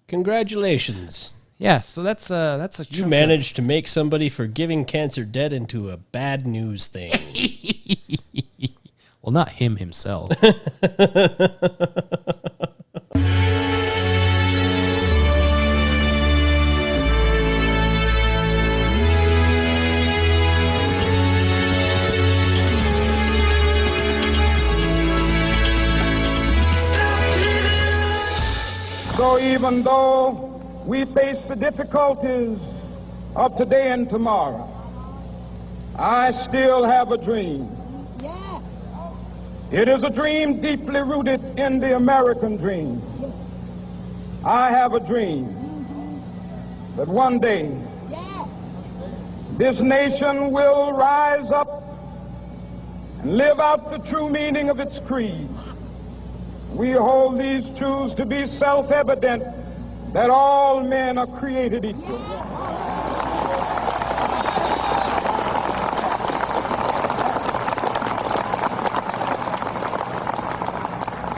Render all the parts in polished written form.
Congratulations. Yeah, so that's a You managed to make somebody forgiving cancer dead into a bad news thing. Well, not him himself. So even though we face the difficulties of today and tomorrow, I still have a dream. Yeah. It is a dream deeply rooted in the American dream. I have a dream that one day this nation will rise up and live out the true meaning of its creed. We hold these truths to be self-evident, that all men are created equal.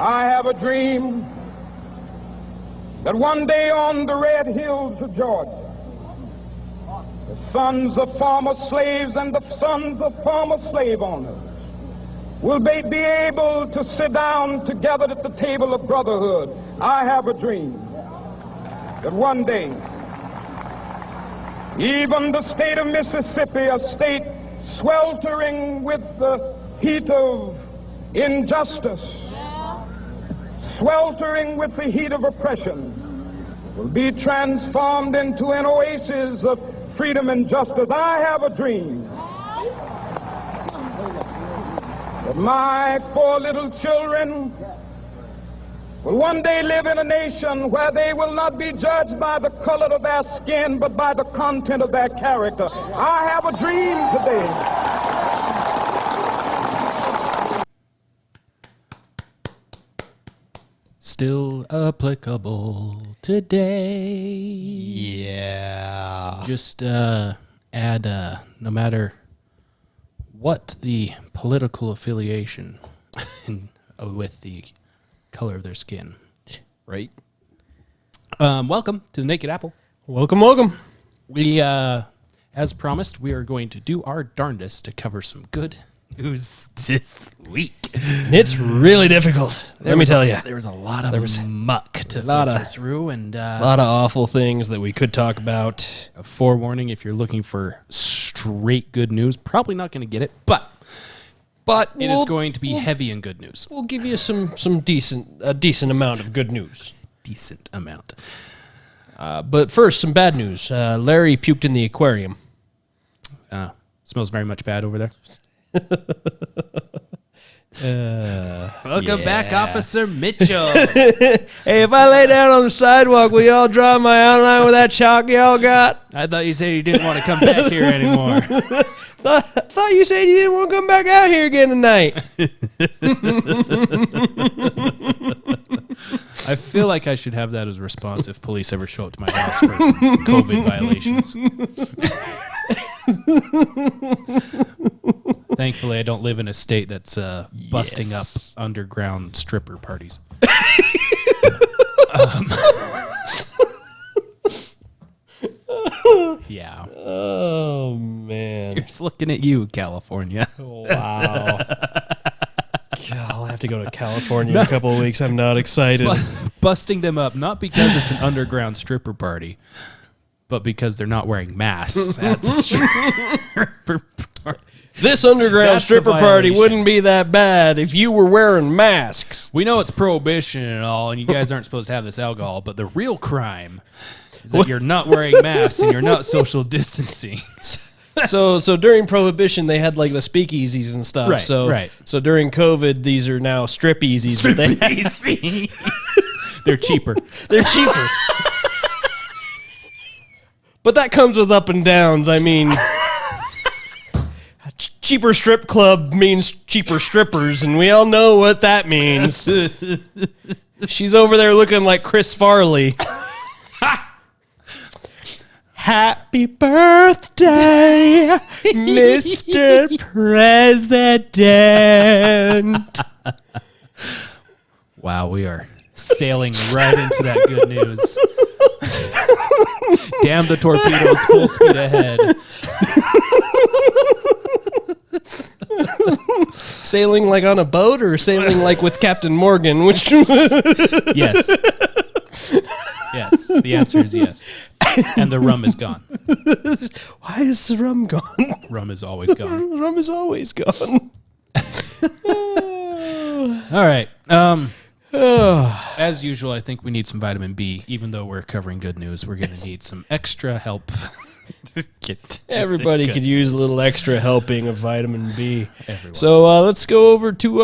I have a dream that one day on the red hills of Georgia, the sons of former slaves and the sons of former slave owners will be able to sit down together at the table of brotherhood. I have a dream that one day, even the state of Mississippi, a state sweltering with the heat of injustice, sweltering with the heat of oppression, will be transformed into an oasis of freedom and justice. I have a dream that my 4 little children will one day live in a nation where they will not be judged by the color of their skin, but by the content of their character. I have a dream today. Still applicable today. Yeah. Just add, no matter what the political affiliation with the color of their skin. Right. Welcome to the Naked Apple. Welcome. We, as promised, we are going to do our darndest to cover some good news this week. It's really difficult. Let me tell you. There was a lot of muck to filter through, and a lot of awful things that we could talk about. A forewarning: if you're looking for straight good news, probably not going to get it, but it is going to be heavy in good news. We'll give you a decent amount of good news. Decent amount. But first, some bad news. Larry puked in the aquarium. Smells very much bad over there. Welcome back, Officer Mitchell. Hey, if I lay down on the sidewalk, will y'all draw my outline with that chalk y'all got? I thought you said you didn't want to come back here anymore. Thought you said you didn't want to come back out here again tonight. I feel like I should have that as a response if police ever show up to my house for COVID violations. Thankfully, I don't live in a state that's busting up underground stripper parties. Yeah. Oh, man. Here's looking at you, California. Wow. God, I'll have to go to California in a couple of weeks. I'm not excited. Busting them up, not because it's an underground stripper party, but because they're not wearing masks at the stripper party. This underground stripper party wouldn't be that bad if you were wearing masks. We know it's prohibition and all, and you guys aren't supposed to have this alcohol, but the real crime is that you're not wearing masks and you're not social distancing. So during Prohibition, they had like the speakeasies and stuff. Right, right. So during COVID, these are now strip-easies. They're cheaper. They're cheaper. But that comes with up and downs. I mean, cheaper strip club means cheaper strippers, and we all know what that means. She's over there looking like Chris Farley. Happy birthday, Mr. President. Wow, we are sailing right into that good news. Damn the torpedoes, full speed ahead. Sailing like on a boat or sailing like with Captain Morgan? Which? Yes. Yes. The answer is yes. And the rum is gone. Why is the rum gone? Rum is always gone. Rum is always gone. All right. As usual, I think we need some vitamin B. Even though we're covering good news, we're going to need some extra help. Everybody could use a little extra helping of vitamin B. Everyone. So let's go over to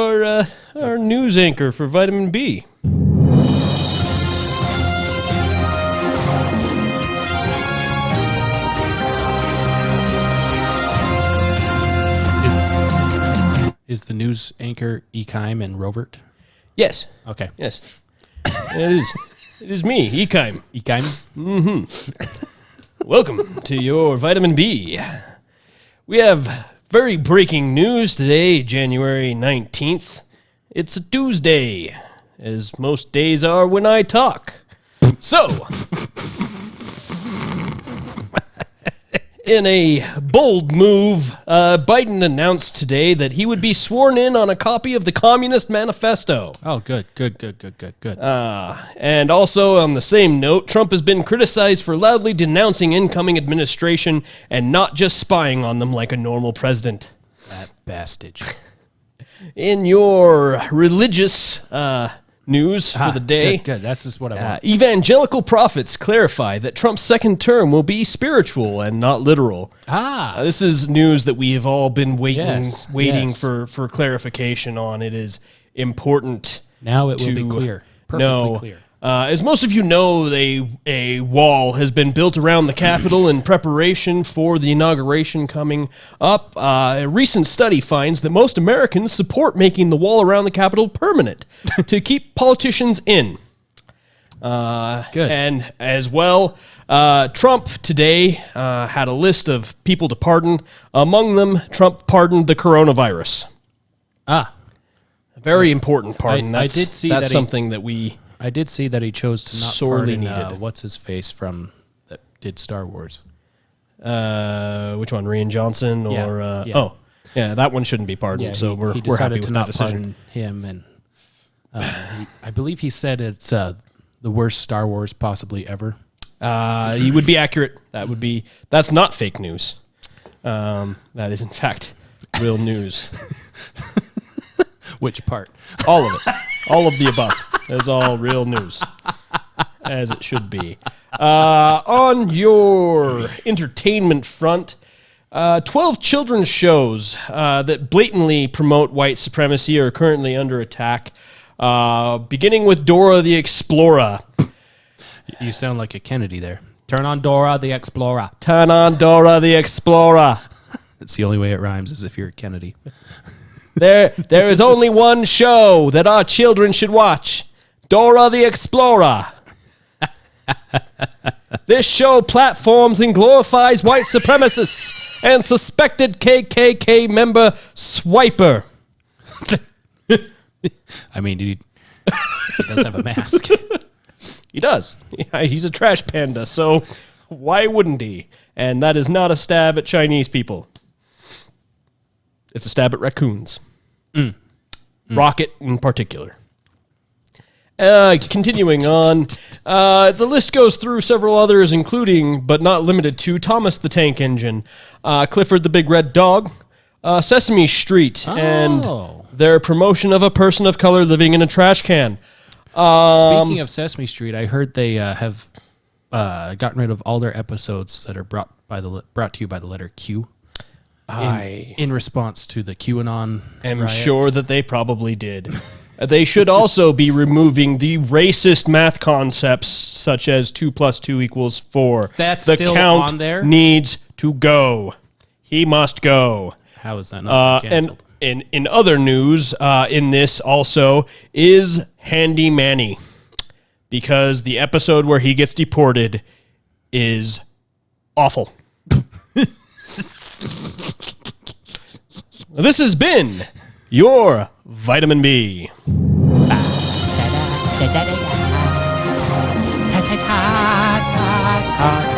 our news anchor for vitamin B. Is the news anchor Ekheim and Rovert? Yes. Okay. Yes. It is. It is me, Ekheim. Ekheim? Welcome to your vitamin B. We have very breaking news today, January 19th. It's a Tuesday, as most days are when I talk. So, in a bold move, Biden announced today that he would be sworn in on a copy of the Communist Manifesto. Oh, good. And also, on the same note, Trump has been criticized for loudly denouncing incoming administration and not just spying on them like a normal president. That bastard. In your religious news for the day, Good. That's just what I want. evangelical prophets clarify that Trump's second term will be spiritual and not literal. This is news that we have all been waiting Yes. for clarification on. It is important. Now it will be clear. Perfectly clear. As most of you know, a wall has been built around the Capitol in preparation for the inauguration coming up. A recent study finds that most Americans support making the wall around the Capitol permanent to keep politicians in. Good. And as well, Trump today had a list of people to pardon. Among them, Trump pardoned the coronavirus. A very important pardon. I did see that's that something that we... I did see that he chose to not sorely pardon, needed. what's his face from that did Star Wars. Which one, Rian Johnson or Yeah. that one shouldn't be pardoned. So we're happy decided with to that not decision. pardon him, and I believe he said it's the worst Star Wars possibly ever. He would be accurate. That's not fake news. That is in fact real news. Which part? All of it. All of the above. Is all real news. As it should be. On your entertainment front, 12 children's shows that blatantly promote white supremacy are currently under attack, beginning with Dora the Explorer. You sound like a Kennedy there. Turn on Dora the Explorer. Turn on Dora the Explorer. It's the only way it rhymes is if you're a Kennedy. There is only one show that our children should watch. Dora the Explorer. This show platforms and glorifies white supremacists and suspected KKK member Swiper. I mean, he does have a mask. He does. Yeah, he's a trash panda, so why wouldn't he? And that is not a stab at Chinese people. It's a stab at raccoons. Rocket in particular. Continuing on, the list goes through several others, including, but not limited to, Thomas the Tank Engine, Clifford the Big Red Dog, Sesame Street, and their promotion of a person of color living in a trash can. Speaking of Sesame Street, I heard they have gotten rid of all their episodes that are brought to you by the letter Q. In response to the QAnon I'm riot. sure that they probably did. They should also be removing the racist math concepts such as 2 + 2 = 4. That's the still count on there? needs to go. He must go. How is that not canceled? And in other news, in this also is Handy Manny, because the episode where he gets deported is awful. This has been your Vitamin B. Ta ta ta ta ta ta ta ta ta.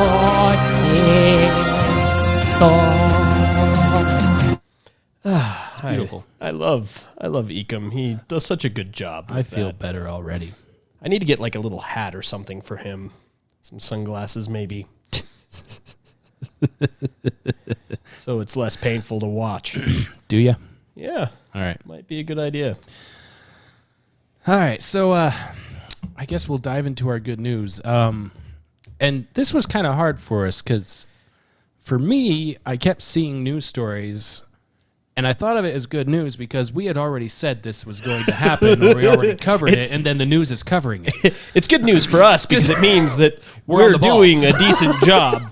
It's beautiful. I love Ecom. He does such a good job. I feel better already. I need to get like a little hat or something for him. Some sunglasses, maybe. So it's less painful to watch. Do you? Yeah. All right. Might be a good idea. All right. So I guess we'll dive into our good news. And this was kind of hard for us because for me, I kept seeing news stories and I thought of it as good news because we had already said this was going to happen or we already covered it, and then the news is covering it. It's good news for us because it means that we're doing a decent job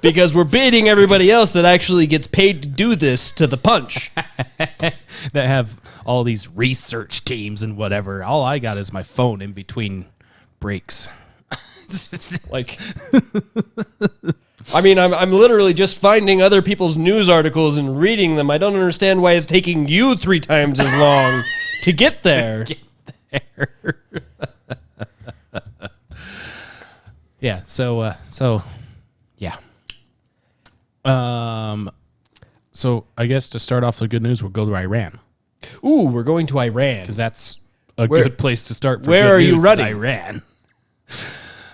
because we're beating everybody else that actually gets paid to do this to the punch. That have all these research teams and whatever. All I got is my phone in between breaks. Like, I mean, I'm literally just finding other people's news articles and reading them. I don't understand why it's taking you 3 times as long to get there. Yeah. So yeah. So I guess to start off the good news, we'll go to Iran Ooh, we're going to Iran. because that's a good place to start. For where good are you news, is running? Iran.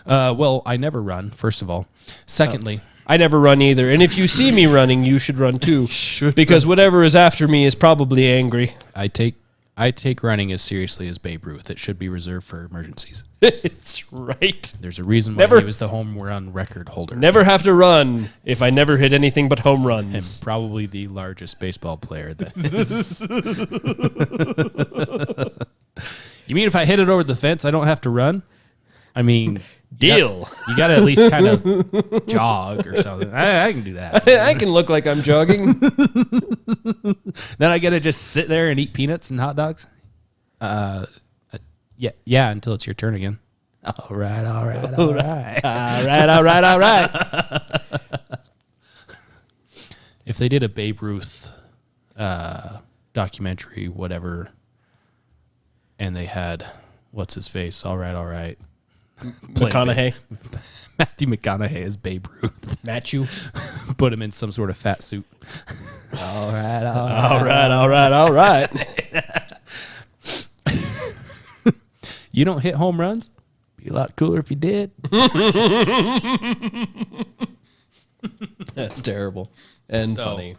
Well, I never run, first of all. Secondly, I never run either. And if you see me running, you should run too. Because whatever is after me is probably angry. I take running as seriously as Babe Ruth. It should be reserved for emergencies. It's right. There's a reason why he was the home run record holder. Never have to run if I never hit anything but home And runs. probably the largest baseball player that is. You mean if I hit it over the fence, I don't have to run? I mean, Deal. You got to at least kind of jog or something. I can do that. I can look like I'm jogging. Then I got to just sit there and eat peanuts and hot dogs. Yeah, until it's your turn again. All right. All right. If they did a Babe Ruth documentary, whatever, and they had what's his face? All right. McConaughey. Matthew McConaughey as Babe Ruth. Matthew. Put him in some sort of fat suit. All right. All right. You don't hit home runs? Be a lot cooler if you did. That's terrible and funny.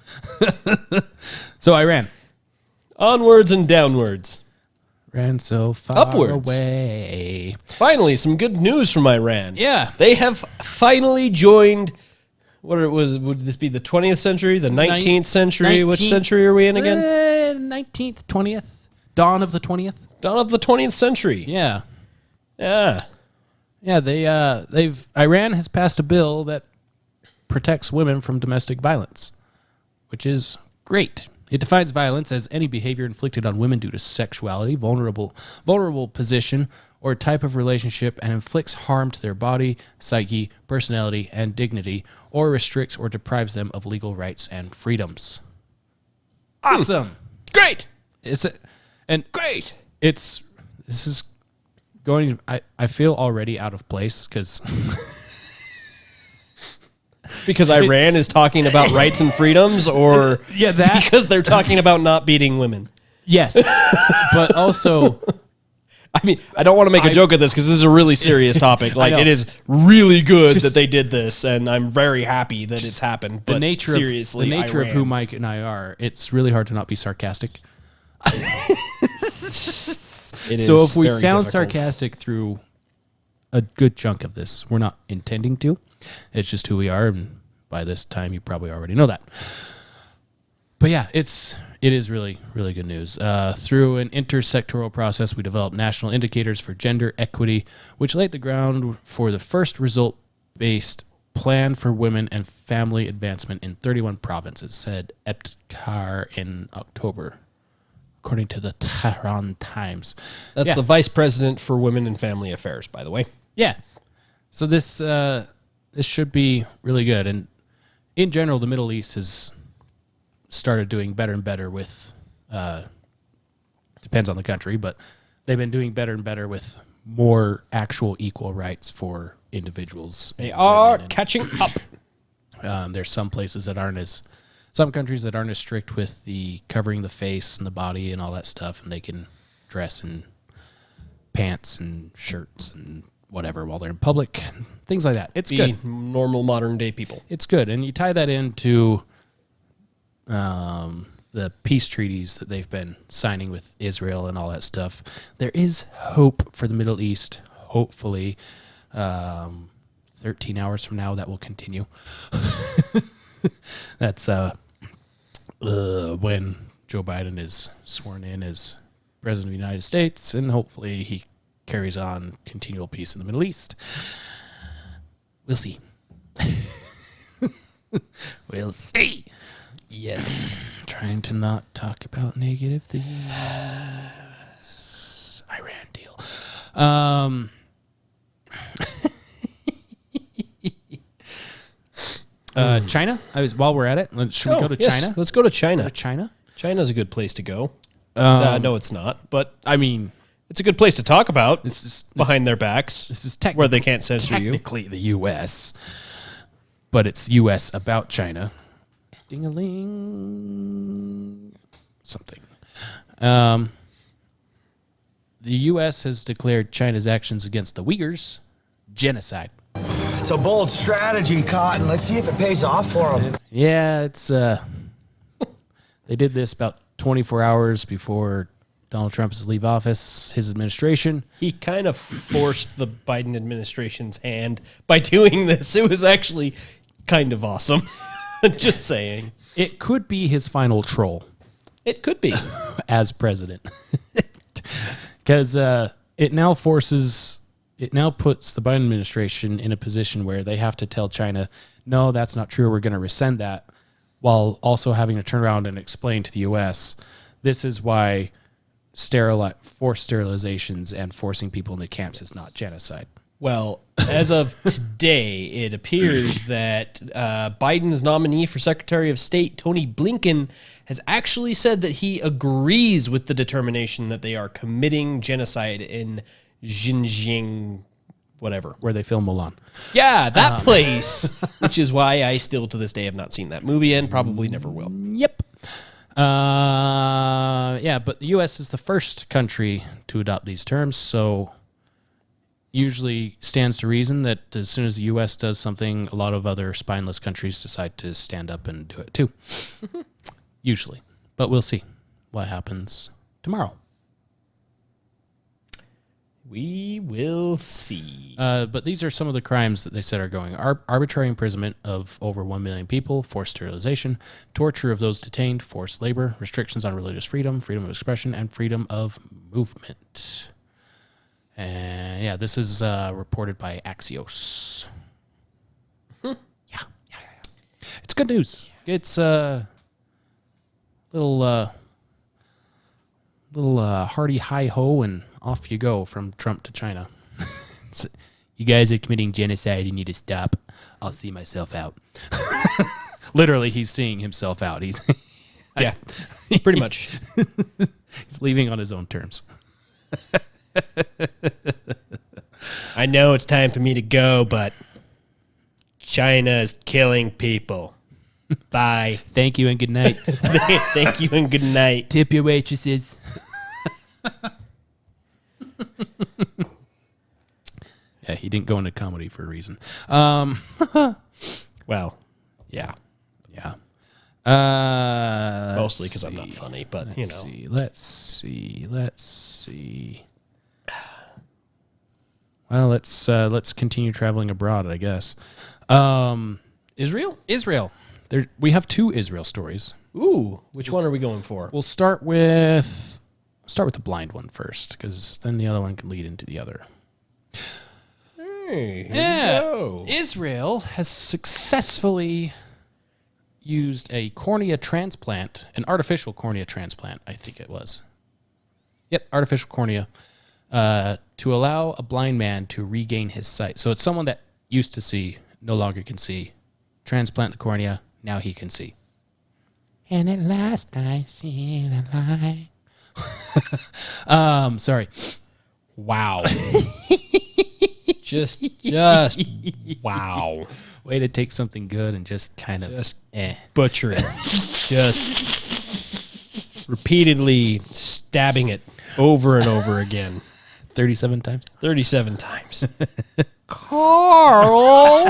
So Iran. Onwards and downwards. Ran so far Upwards. away. Finally, some good news from Iran. Yeah. They have finally joined, would this be the 20th century, the 19th century? Which century are we in again? 19th, 20th. Dawn of the 20th. Dawn of the 20th century. Yeah. Yeah. Yeah, Iran has passed a bill that protects women from domestic violence, which is great. It defines violence as any behavior inflicted on women due to sexuality, vulnerable position, or type of relationship, and inflicts harm to their body, psyche, personality, and dignity, or restricts or deprives them of legal rights and freedoms. Awesome. Great. Great. This is going. I feel already out of place because Iran is talking about rights and freedoms, or because they're talking about not beating women. Yes, but also, I mean, I don't want to make a joke of this because this is a really serious topic. Like, it is really good that they did this, and I'm very happy that it's happened. But the nature of who Mike and I are, it's really hard to not be sarcastic. So if we sound sarcastic through a good chunk of this, we're not intending to. It's just who we are, and by this time you probably already know that. But yeah, it is really, really good news. Through an intersectoral process, we developed national indicators for gender equity, which laid the ground for the first result-based plan for women and family advancement in 31 provinces, said Ebtkar in October, according to the Tehran Times. That's the vice president for women and family affairs, by the way. Yeah. So this should be really good. And in general, the Middle East has started doing better and better with, depends on the country, but they've been doing better and better with more actual equal rights for individuals. They are catching up. There's some countries that aren't as strict with the covering the face and the body and all that stuff, and they can dress in pants and shirts and whatever while they're in public, things like that. It's good. Normal modern day people. It's good, and you tie that into the peace treaties that they've been signing with Israel and all that stuff. There is hope for the Middle East. Hopefully, 13 hours from now, that will continue. That's when Joe Biden is sworn in as President of the United States, and hopefully he carries on continual peace in the Middle East. We'll see. We'll see. Yes. Trying to not talk about negative things. Iran deal. China. While we're at it, should we go to China? Let's go to China. China. China's a good place to go. No, it's not. But I mean, it's a good place to talk about. Behind their backs. This is where they can't censor you. Technically, the U.S., but it's U.S. about China. Ding-a-ling. Something. The U.S. has declared China's actions against the Uyghurs genocide. It's a bold strategy, Cotton. Let's see if it pays off for them. Yeah, it's they did this about 24 hours before Donald Trump is to leave office, his administration. He kind of forced the Biden administration's hand by doing this. It was actually kind of awesome. Just saying. It could be his final troll. It could be. As president. Because it now puts the Biden administration in a position where they have to tell China, no, that's not true. We're going to rescind that, while also having to turn around and explain to the U.S., this is why forced sterilizations and forcing people into camps is not genocide. Well, as of today, it appears that Biden's nominee for Secretary of State, Tony Blinken, has actually said that he agrees with the determination that they are committing genocide in Xinjiang, whatever. Where they film Mulan. Yeah, that place, which is why I still to this day have not seen that movie and probably never will. Yep. Yeah, but the U.S. is the first country to adopt these terms, so usually stands to reason that as soon as the U.S. does something, a lot of other spineless countries decide to stand up and do it too. Usually. But we'll see what happens tomorrow. We will see. But these are some of the crimes that they said are going. Arbitrary imprisonment of over 1 million people, forced sterilization, torture of those detained, forced labor, restrictions on religious freedom, freedom of expression, and freedom of movement. And yeah, this is reported by Axios. Yeah. It's good news. It's little hearty hi-ho and off you go from Trump to China. You guys are committing genocide. You need to stop. I'll see myself out. Literally, he's seeing himself out. Yeah, pretty much. He's leaving on his own terms. I know it's time for me to go, but China is killing people. Bye. Thank you and good night. Thank you and good night. Tip your waitresses. Yeah, he didn't go into comedy for a reason. Well, Yeah. mostly because I'm not funny, but Let's see. Well, let's continue traveling abroad, I guess. Israel. We have 2 Israel stories. Ooh, which one are we going for? We'll start with the blind one first, because then the other one can lead into the other. Hey, here we go. Israel has successfully used a cornea transplant, an artificial cornea transplant, I think it was. Yep, artificial cornea, to allow a blind man to regain his sight. So it's someone that used to see, no longer can see. Transplant the cornea, now he can see. And at last I see the light. Sorry. Wow. Just wow. Way to take something good and just kind of Butcher it. Just repeatedly stabbing it over and over again. 37 times? 37 times. Carl!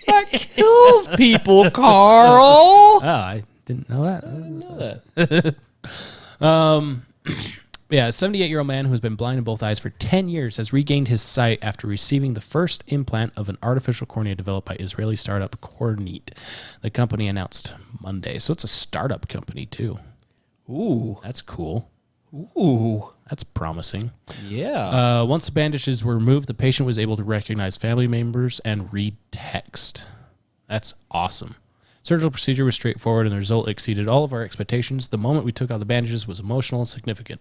That kills people, Carl! Oh, I didn't know that. Yeah, a 78-year-old man who has been blind in both eyes for 10 years has regained his sight after receiving the first implant of an artificial cornea developed by Israeli startup Corneat. The company announced Monday. So it's a startup company, too. Ooh. That's cool. Ooh. That's promising. Yeah. Once the bandages were removed, the patient was able to recognize family members and read text. That's awesome. Surgical procedure was straightforward, and the result exceeded all of our expectations. The moment we took out the bandages was emotional and significant.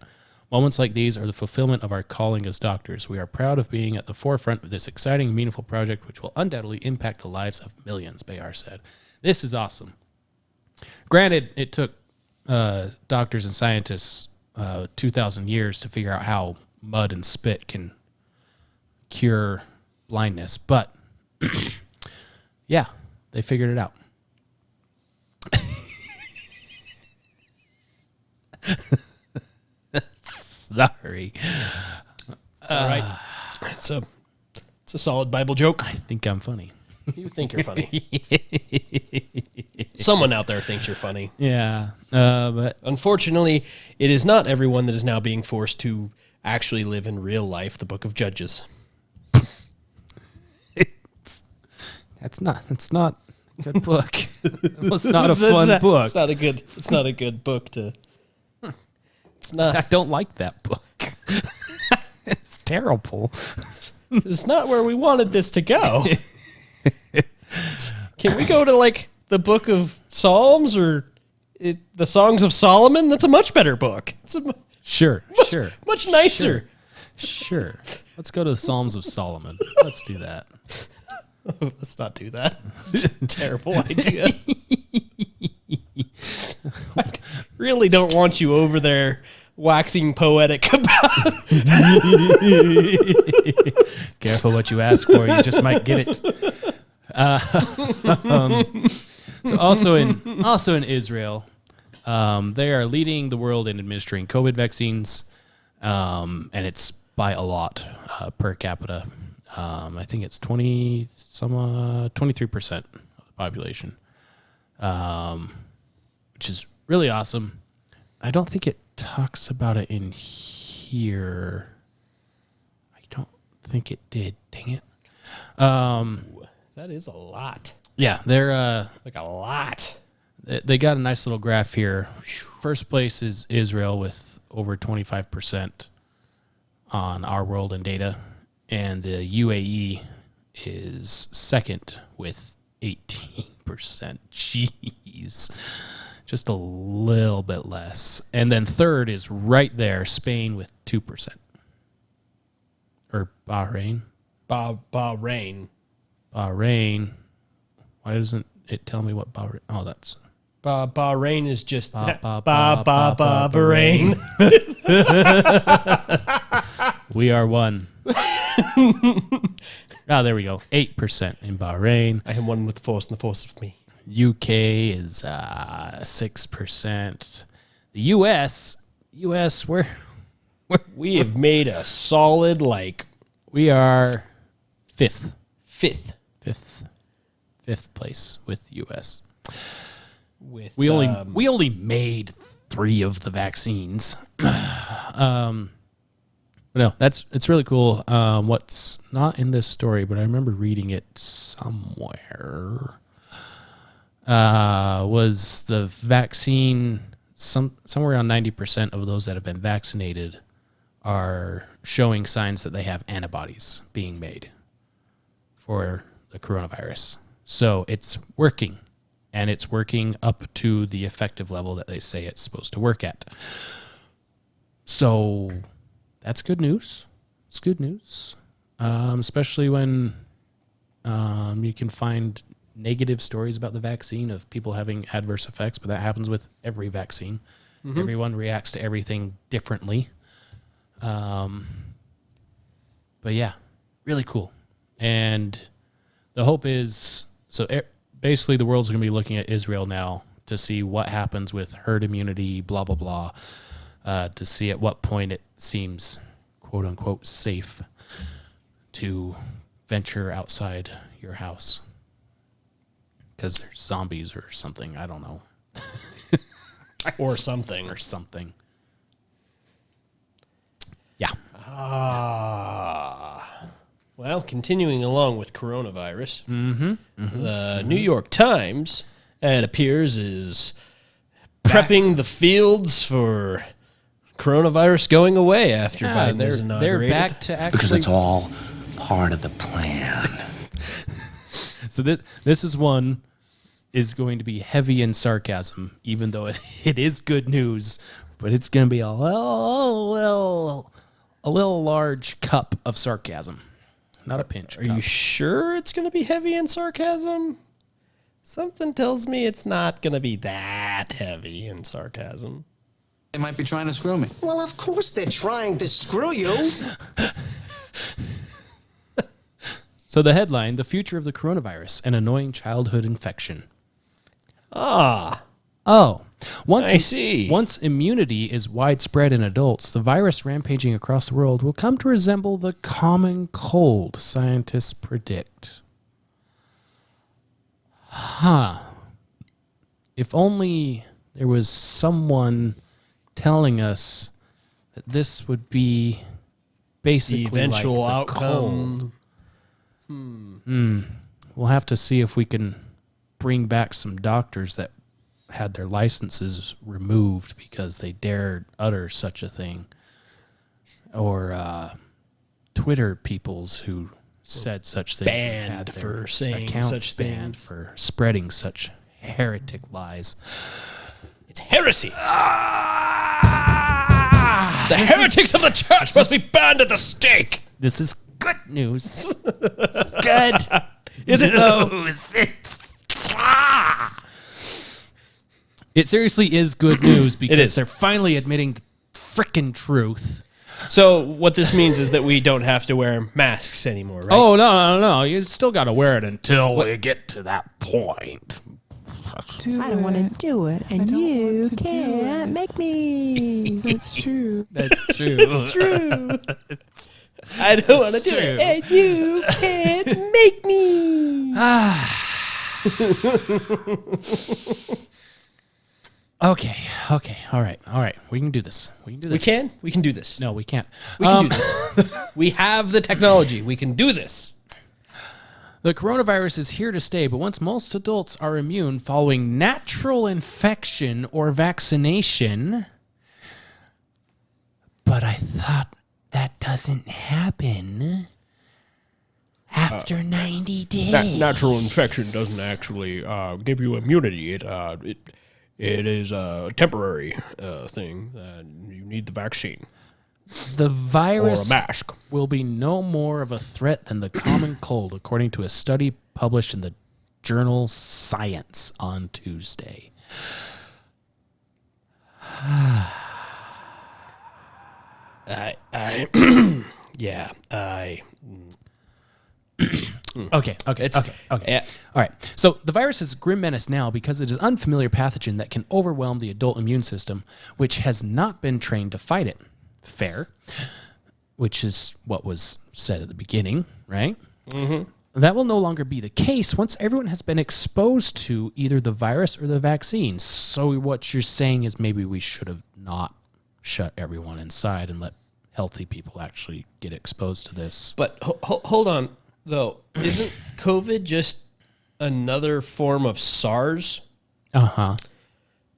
Moments like these are the fulfillment of our calling as doctors. We are proud of being at the forefront of this exciting, meaningful project, which will undoubtedly impact the lives of millions, Bayar said. This is awesome. Granted, it took doctors and scientists 2,000 years to figure out how mud and spit can cure blindness, but yeah, they figured it out. Sorry. It's all right. It's a solid Bible joke. I think I'm funny. You think you're funny. Someone out there thinks you're funny. Yeah. But Unfortunately, it is not everyone that is now being forced to actually live in real life, the Book of Judges. that's not a good book. It's not a fun book. It's not a good book to. It's not. I don't like that book. It's terrible. It's not where we wanted this to go. Can we go to like the Book of Psalms or the Songs of Solomon? That's a much better book. It's Sure. much nicer. Sure. Let's go to the Psalms of Solomon. Let's do that. Let's not do that. It's a terrible idea. I really don't want you over there waxing poetic about. Careful what you ask for. You just might get it. So also in Israel, they are leading the world in administering COVID vaccines, and it's by a lot per capita. I think it's 23% of the population, which is really awesome. I don't think it talks about it in here. I don't think it did. Dang it. That is a lot. Yeah, they're Like a lot. they got a nice little graph here. First place is Israel with over 25% on our world and data, and the UAE is second with 18%. Jeez. Just a little bit less. And then third is right there, Spain with 2%. Or Bahrain. Bahrain. Bahrain. Why doesn't it tell me what Bahrain? Oh, that's Bahrain is just Bahrain. We are one. There we go. 8% in Bahrain. I am one with the Force, and the Force is with me. UK is 6%. The US, We have made a solid we are fifth place with US. with We only made 3 of the vaccines. No, it's really cool. What's not in this story, but I remember reading it somewhere. Was the vaccine somewhere around 90% of those that have been vaccinated are showing signs that they have antibodies being made for the coronavirus. So it's working, and it's working up to the effective level that they say it's supposed to work at. So that's good news. It's good news, especially when you can find negative stories about the vaccine of people having adverse effects, but that happens with every vaccine. Mm-hmm. Everyone reacts to everything differently. But yeah, really cool. And the hope is, basically the world's going to be looking at Israel now to see what happens with herd immunity, blah, blah, blah, to see at what point it seems, quote unquote, safe to venture outside your house. Because there's zombies or something, I don't know. Or something. Yeah. Well, continuing along with coronavirus, the New York Times, it appears, is prepping the fields for coronavirus going away after Biden is inaugurated. They're back to actually... Because it's all part of the plan. So this is one is going to be heavy in sarcasm, even though it is good news, but it's going to be a little large cup of sarcasm, not a pinch. Are you sure it's going to be heavy in sarcasm? Something tells me it's not going to be that heavy in sarcasm. They might be trying to screw me. Well, of course they're trying to screw you. So the headline, the future of the coronavirus, an annoying childhood infection. Ah. Oh. I see. Once immunity is widespread in adults, the virus rampaging across the world will come to resemble the common cold, scientists predict. If only there was someone telling us that this would be basically the eventual like the outcome. cold. We'll have to see if we can bring back some doctors that had their licenses removed because they dared utter such a thing, or Twitter peoples who said such things, Banned for saying such banned things, for spreading such heretic lies. It's heresy. The heretics of the church must be burned at the stake. This is good news. Good. Is it though? It seriously is good news because they're finally admitting the frickin' truth. So what this means is that we don't have to wear masks anymore, right? Oh, no. You still got to wear it until we get to that point. I don't want to do it, and you can't make me. That's true. That's true. It's true. I don't want to do it, and you can't make me. Okay. All right. We can do this. We can? We can do this. No, we can't. We can do this. We have the technology. We can do this. The coronavirus is here to stay, but once most adults are immune following natural infection or vaccination... But I thought that doesn't happen after 90 days. Natural infection doesn't actually give you immunity. It is a temporary thing. You need the vaccine. The virus or a mask will be no more of a threat than the common cold, according to a study published in the journal Science on Tuesday. Okay. Yeah. All right. So the virus is a grim menace now because it is an unfamiliar pathogen that can overwhelm the adult immune system, which has not been trained to fight it. Fair. Which is what was said at the beginning, right? Mm-hmm. That will no longer be the case once everyone has been exposed to either the virus or the vaccine. So what you're saying is maybe we should have not shut everyone inside and let healthy people actually get exposed to this. But hold on, though. Isn't COVID just another form of SARS? Uh-huh.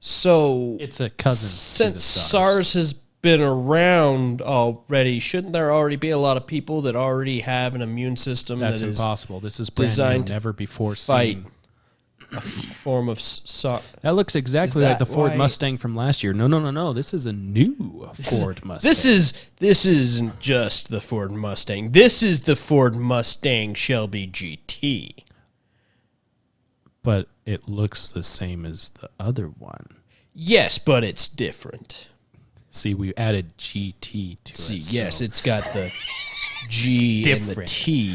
So it's a cousin. Since SARS has been around already, shouldn't there already be a lot of people that already have an immune system That's that is impossible. This is brand designed new, never before fight seen. A form of SARS? That looks exactly like the Ford why- Mustang from last year. No. This is a new Ford Mustang. This isn't just the Ford Mustang. This is the Ford Mustang Shelby GT. But it looks the same as the other one. Yes, but it's different. See, we added GT to it. Yes, it's got the G and the Different. T.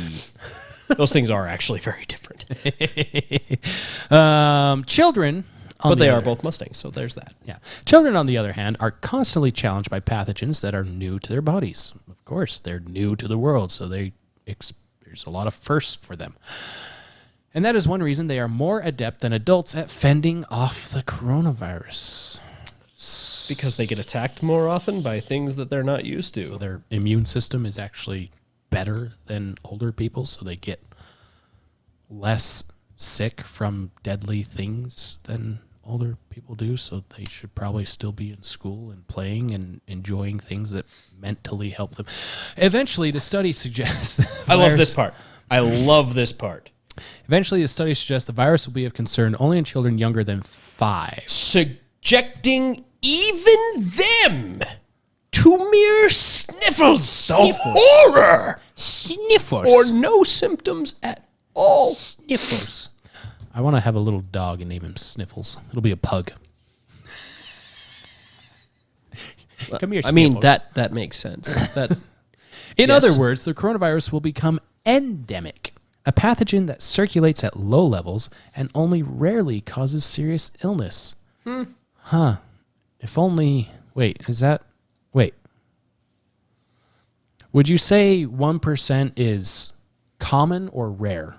Those things are actually very different. Children, But they are both Mustangs, so there's that. Yeah. Children, on the other hand, are constantly challenged by pathogens that are new to their bodies. Of course, they're new to the world, so there's a lot of firsts for them. And that is one reason they are more adept than adults at fending off the coronavirus. Because they get attacked more often by things that they're not used to. So their immune system is actually better than older people, so they get less sick from deadly things than older people do, so they should probably still be in school and playing and enjoying things that mentally help them. Eventually, the study suggests... I love this part. Eventually, the study suggests the virus will be of concern only in children younger than 5. Subjecting even them to mere sniffles. The horror. Sniffles. Or no symptoms at all. Sniffles. I want to have a little dog and name him Sniffles. It'll be a pug. Come here, Sniffles. I mean, that makes sense. That's In other words, the coronavirus will become endemic, a pathogen that circulates at low levels and only rarely causes serious illness. Huh. If only... Wait. Would you say 1% is common or rare?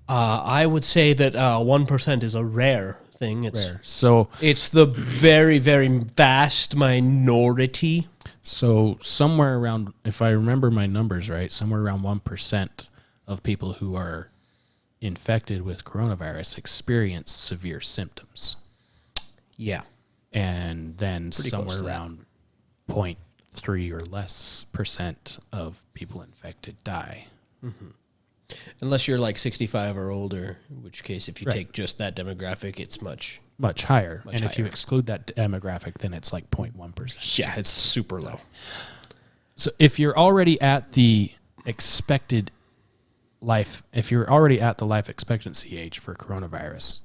I would say that 1% is a rare thing. It's Rare. So It's the very, very vast minority. somewhere around, if I remember my numbers right, somewhere around 1% of people who are infected with coronavirus experience severe symptoms. Yeah. And then Pretty close somewhere to that. around 0.3 or less % of people infected die. Unless you're like 65 or older, in which case if you Right. take just that demographic, it's much... Much higher. Much and if you higher. exclude that demographic, then it's like 0.1%. Yeah, it's super low. So if you're already at the expected life, if you're already at the life expectancy age for coronavirus,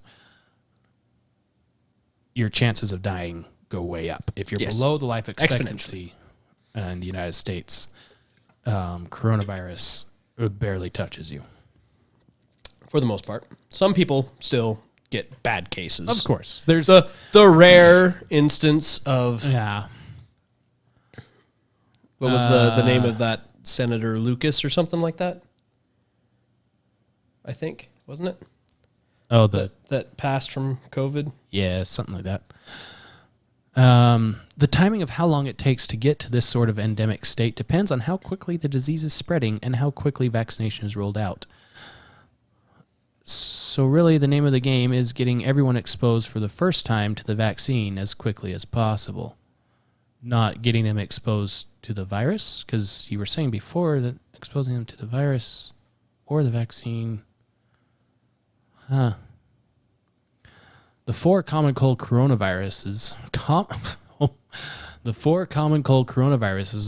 your chances of dying go way up. If you're Yes. below the life expectancy in the United States, coronavirus barely touches you. For the most part. Some people still get bad cases. Of course. There's The rare instance of... yeah. What was the name of that Senator Lucas or something like that? I think, wasn't it? Oh, That passed from COVID? yeah, something like that. The timing of how long it takes to get to this sort of endemic state depends on how quickly the disease is spreading and how quickly vaccination is rolled out. So really, the name of the game is getting everyone exposed for the first time to the vaccine as quickly as possible, not getting them exposed to the virus, because you were saying before that exposing them to the virus or the vaccine... The 4 common cold coronaviruses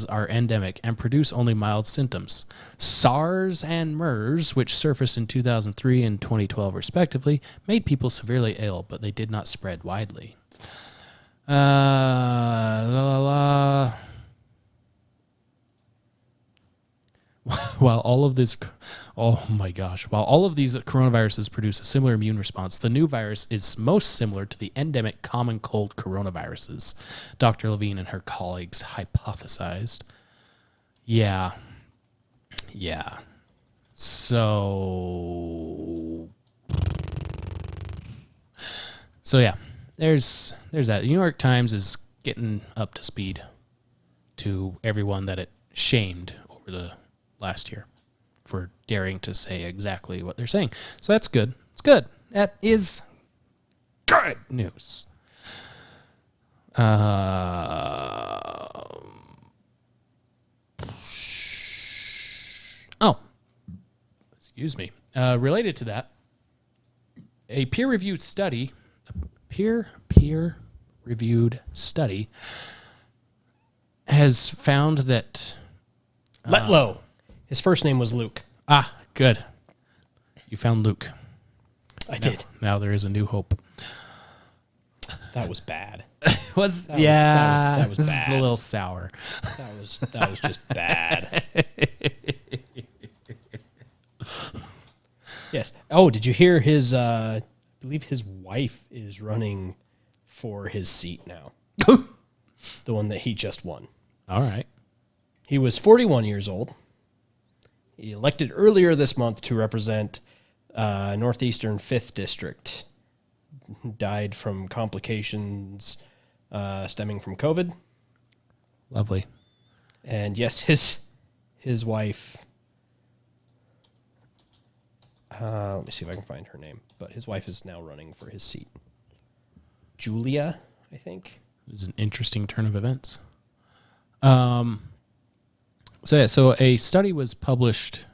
are endemic and produce only mild symptoms. SARS and MERS, which surfaced in 2003 and 2012 respectively, made people severely ill, but they did not spread widely. While all of these coronaviruses produce a similar immune response, the new virus is most similar to the endemic common cold coronaviruses, Dr. Levine and her colleagues hypothesized. Yeah. So yeah, there's that. The New York Times is getting up to speed to everyone that it shamed over the last year for daring to say exactly what they're saying. So that's good. It's good. That is good news. Excuse me. Related to that, a peer-reviewed study has found that... Letlow. His first name was Luke. Ah, good. You found Luke. I did. Now there is a new hope. That was bad. That was bad. That was bad. A little sour. That was just bad. Yes. Oh, did you hear his? I believe his wife is running for his seat now. The one that he just won. All right. He was 41 years old. He elected earlier this month to represent Northeastern 5th District. Died from complications stemming from COVID. Lovely. And yes, his wife... let me see if I can find her name. But his wife is now running for his seat. Julia, I think. It was an interesting turn of events. So a study was published,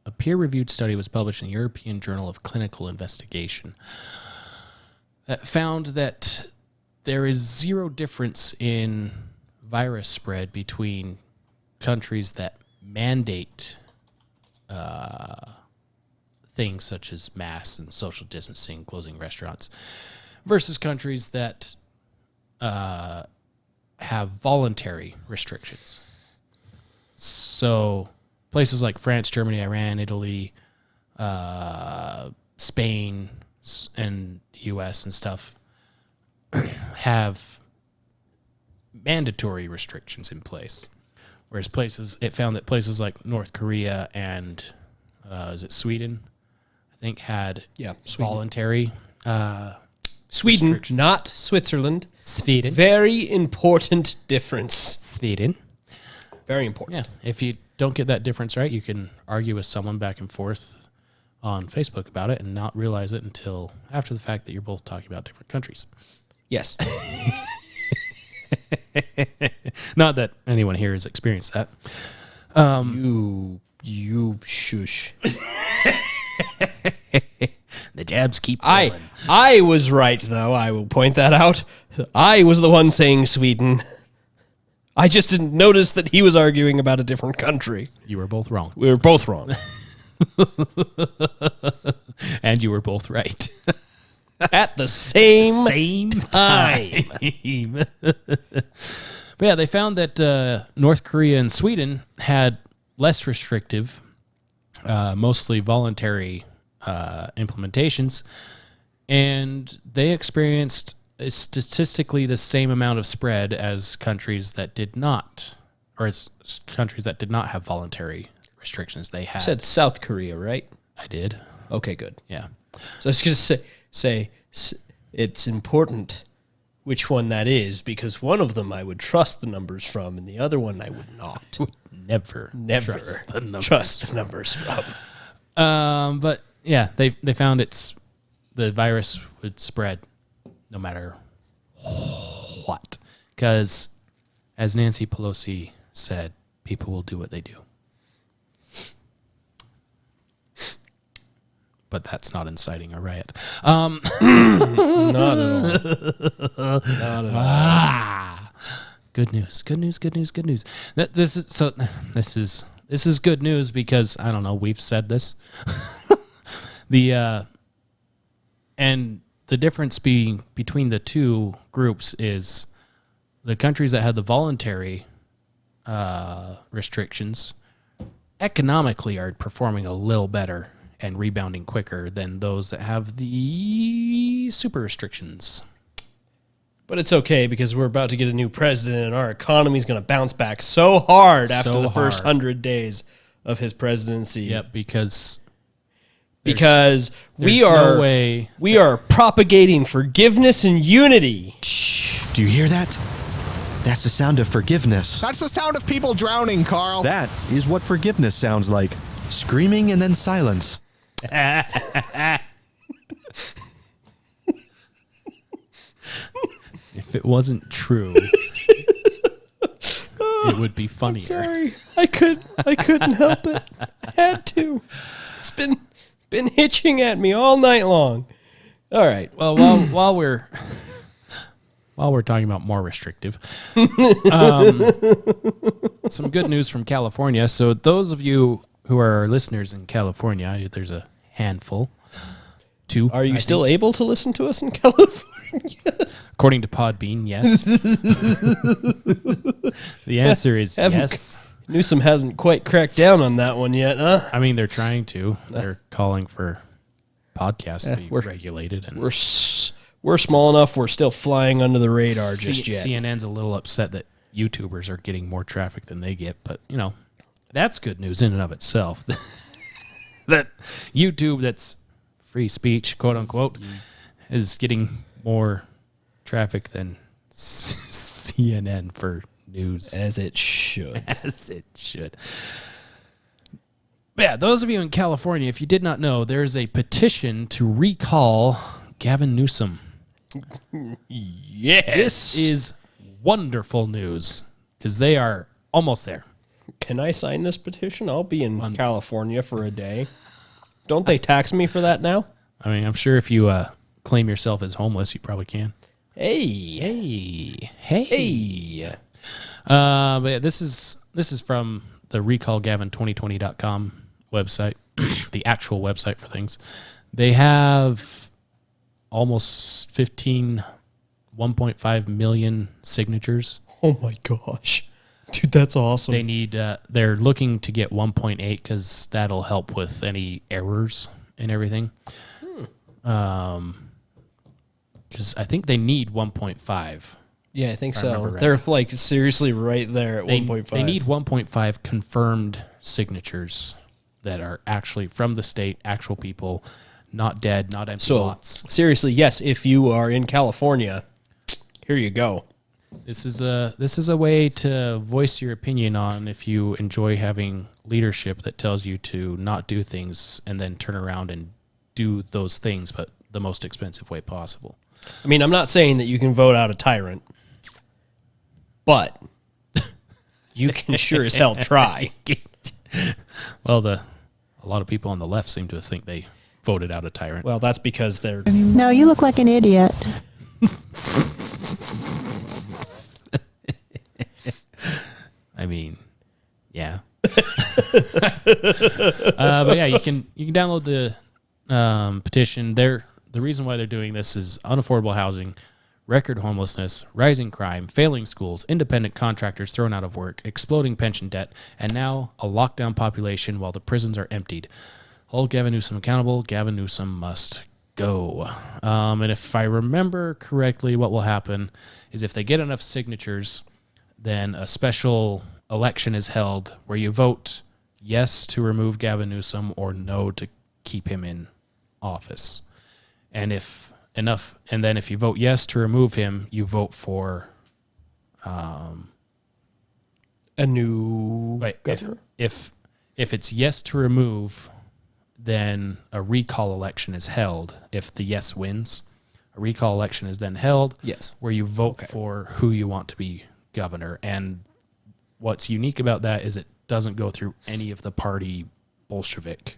a peer-reviewed study was published in the European Journal of Clinical Investigation that found that there is zero difference in virus spread between countries that mandate things such as masks and social distancing, closing restaurants, versus countries that have voluntary restrictions. So places like France, Germany, Iran, Italy, Spain, and the U.S. and stuff have mandatory restrictions in place. Whereas it found that places like North Korea and is it Sweden? I think had voluntary Sweden, not Switzerland. Sweden. Very important difference. Sweden. Very important. Yeah. If you don't get that difference right, you can argue with someone back and forth on Facebook about it and not realize it until after the fact that you're both talking about different countries. Yes. Not that anyone here has experienced that. You shush. The jabs keep going. I was right, though. I will point that out. I was the one saying Sweden. I just didn't notice that he was arguing about a different country. You were both wrong. We were both wrong. And you were both right. At the same time. But yeah, they found that North Korea and Sweden had less restrictive, mostly voluntary implementations, and they experienced statistically the same amount of spread as countries that did not, or as countries that did not have voluntary restrictions. They had. You said South Korea, right? I did. Okay, good. Yeah. So I was going to say it's important which one that is, because one of them I would trust the numbers from, and the other one I would not. Never trust the numbers from. But yeah, they found the virus would spread no matter what, because as Nancy Pelosi said, people will do what they do. But that's not inciting a riot. Not at all. Not at all. Good news. This is good news because I don't know. We've said this. And the difference between the two groups is the countries that had the voluntary restrictions economically are performing a little better and rebounding quicker than those that have the super restrictions. But it's okay because we're about to get a new president and our economy is going to bounce back so hard after the first 100 days of his presidency. Yep, because we are propagating forgiveness and unity. Shh. Do you hear that? That's the sound of forgiveness. That's the sound of people drowning, Carl. That is what forgiveness sounds like. Screaming and then silence. If it wasn't true, it would be funnier. I'm sorry. I couldn't help it. I had to. It's been hitching at me all night long. All right. Well, while we're talking about more restrictive, some good news from California. So those of you who are our listeners in California, there's a handful. Two. Are you still able to listen to us in California? According to Podbean, yes. The answer is yes. Newsom hasn't quite cracked down on that one yet, huh? I mean, they're trying to. They're calling for podcasts to be regulated. And we're small enough. We're still flying under the radar just yet. CNN's a little upset that YouTubers are getting more traffic than they get, but that's good news in and of itself. That YouTube, that's free speech, quote unquote, is getting more traffic than CNN for news. As it should. As it should. Yeah, those of you in California, if you did not know, there's a petition to recall Gavin Newsom. Yes. This is wonderful news because they are almost there. Can I sign this petition? I'll be in California for a day. Don't they tax me for that now? I mean, I'm sure if you claim yourself as homeless, you probably can. Hey. But yeah, this is from the recallgavin2020.com website, the actual website for things. They have almost 1.5 million signatures. Oh my gosh. Dude, that's awesome. They need, they're looking to get 1.8 because that'll help with any errors and everything. Because I think they need 1.5. Yeah, I think so. Right. They're like seriously right there at 1.5. They need 1.5 confirmed signatures that are actually from the state, actual people, not dead, not empty lots. Seriously, yes, if you are in California, here you go. This is a way to voice your opinion on if you enjoy having leadership that tells you to not do things and then turn around and do those things, but the most expensive way possible. I mean, I'm not saying that you can vote out a tyrant, but you can sure as hell try. Well, a lot of people on the left seem to think they voted out a tyrant. Well, that's because they're... No, you look like an idiot. I mean, yeah. But yeah, you can download the petition. The reason why they're doing this is unaffordable housing, record homelessness, rising crime, failing schools, independent contractors thrown out of work, exploding pension debt, and now a lockdown population while the prisons are emptied. Hold Gavin Newsom accountable. Gavin Newsom must go. And if I remember correctly, what will happen is if they get enough signatures, then a special election is held where you vote yes to remove Gavin Newsom or no to keep him in office. And if you vote yes to remove him, you vote for a new governor. If it's yes to remove, then a recall election is held. If the yes wins, a recall election is then held. Yes, where you vote for who you want to be governor. And what's unique about that is it doesn't go through any of the party Bolshevik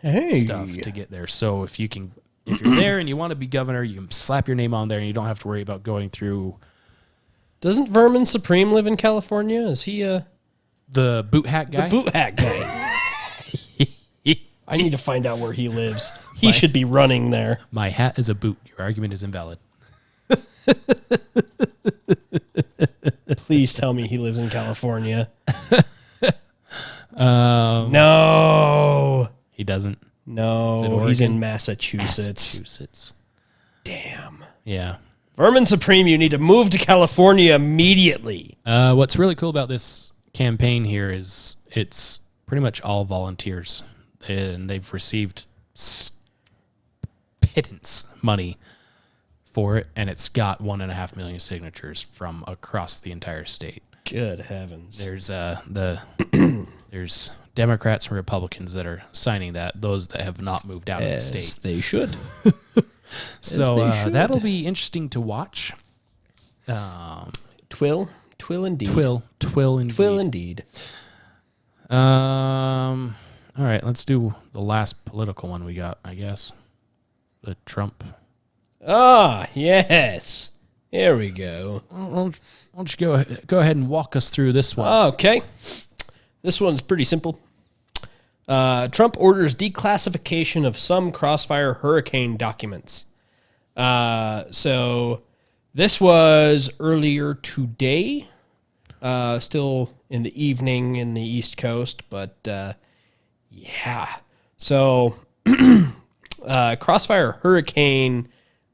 stuff to get there. So if you're there and you want to be governor, you can slap your name on there and you don't have to worry about going through. Doesn't Vermin Supreme live in California? Is he the boot hat guy? The boot hat guy. I need to find out where he lives. He should be running there. My hat is a boot. Your argument is invalid. Please tell me he lives in California. No. He doesn't. No, he's in Massachusetts. Damn. Yeah. Vermin Supreme, you need to move to California immediately. What's really cool about this campaign here is it's pretty much all volunteers. And they've received pittance money for it, and it's got 1.5 million signatures from across the entire state. Good heavens! There's there's Democrats and Republicans that are signing that. Those that have not moved out of the state, they should. So that'll be interesting to watch. Twill indeed. Twill indeed. All right, let's do the last political one we got, I guess. The Trump. Ah, yes. Here we go. Why don't you go ahead and walk us through this one? Okay. This one's pretty simple. Trump orders declassification of some Crossfire hurricane documents. So this was earlier today. Still in the evening in the East Coast. But yeah, so Crossfire Hurricane,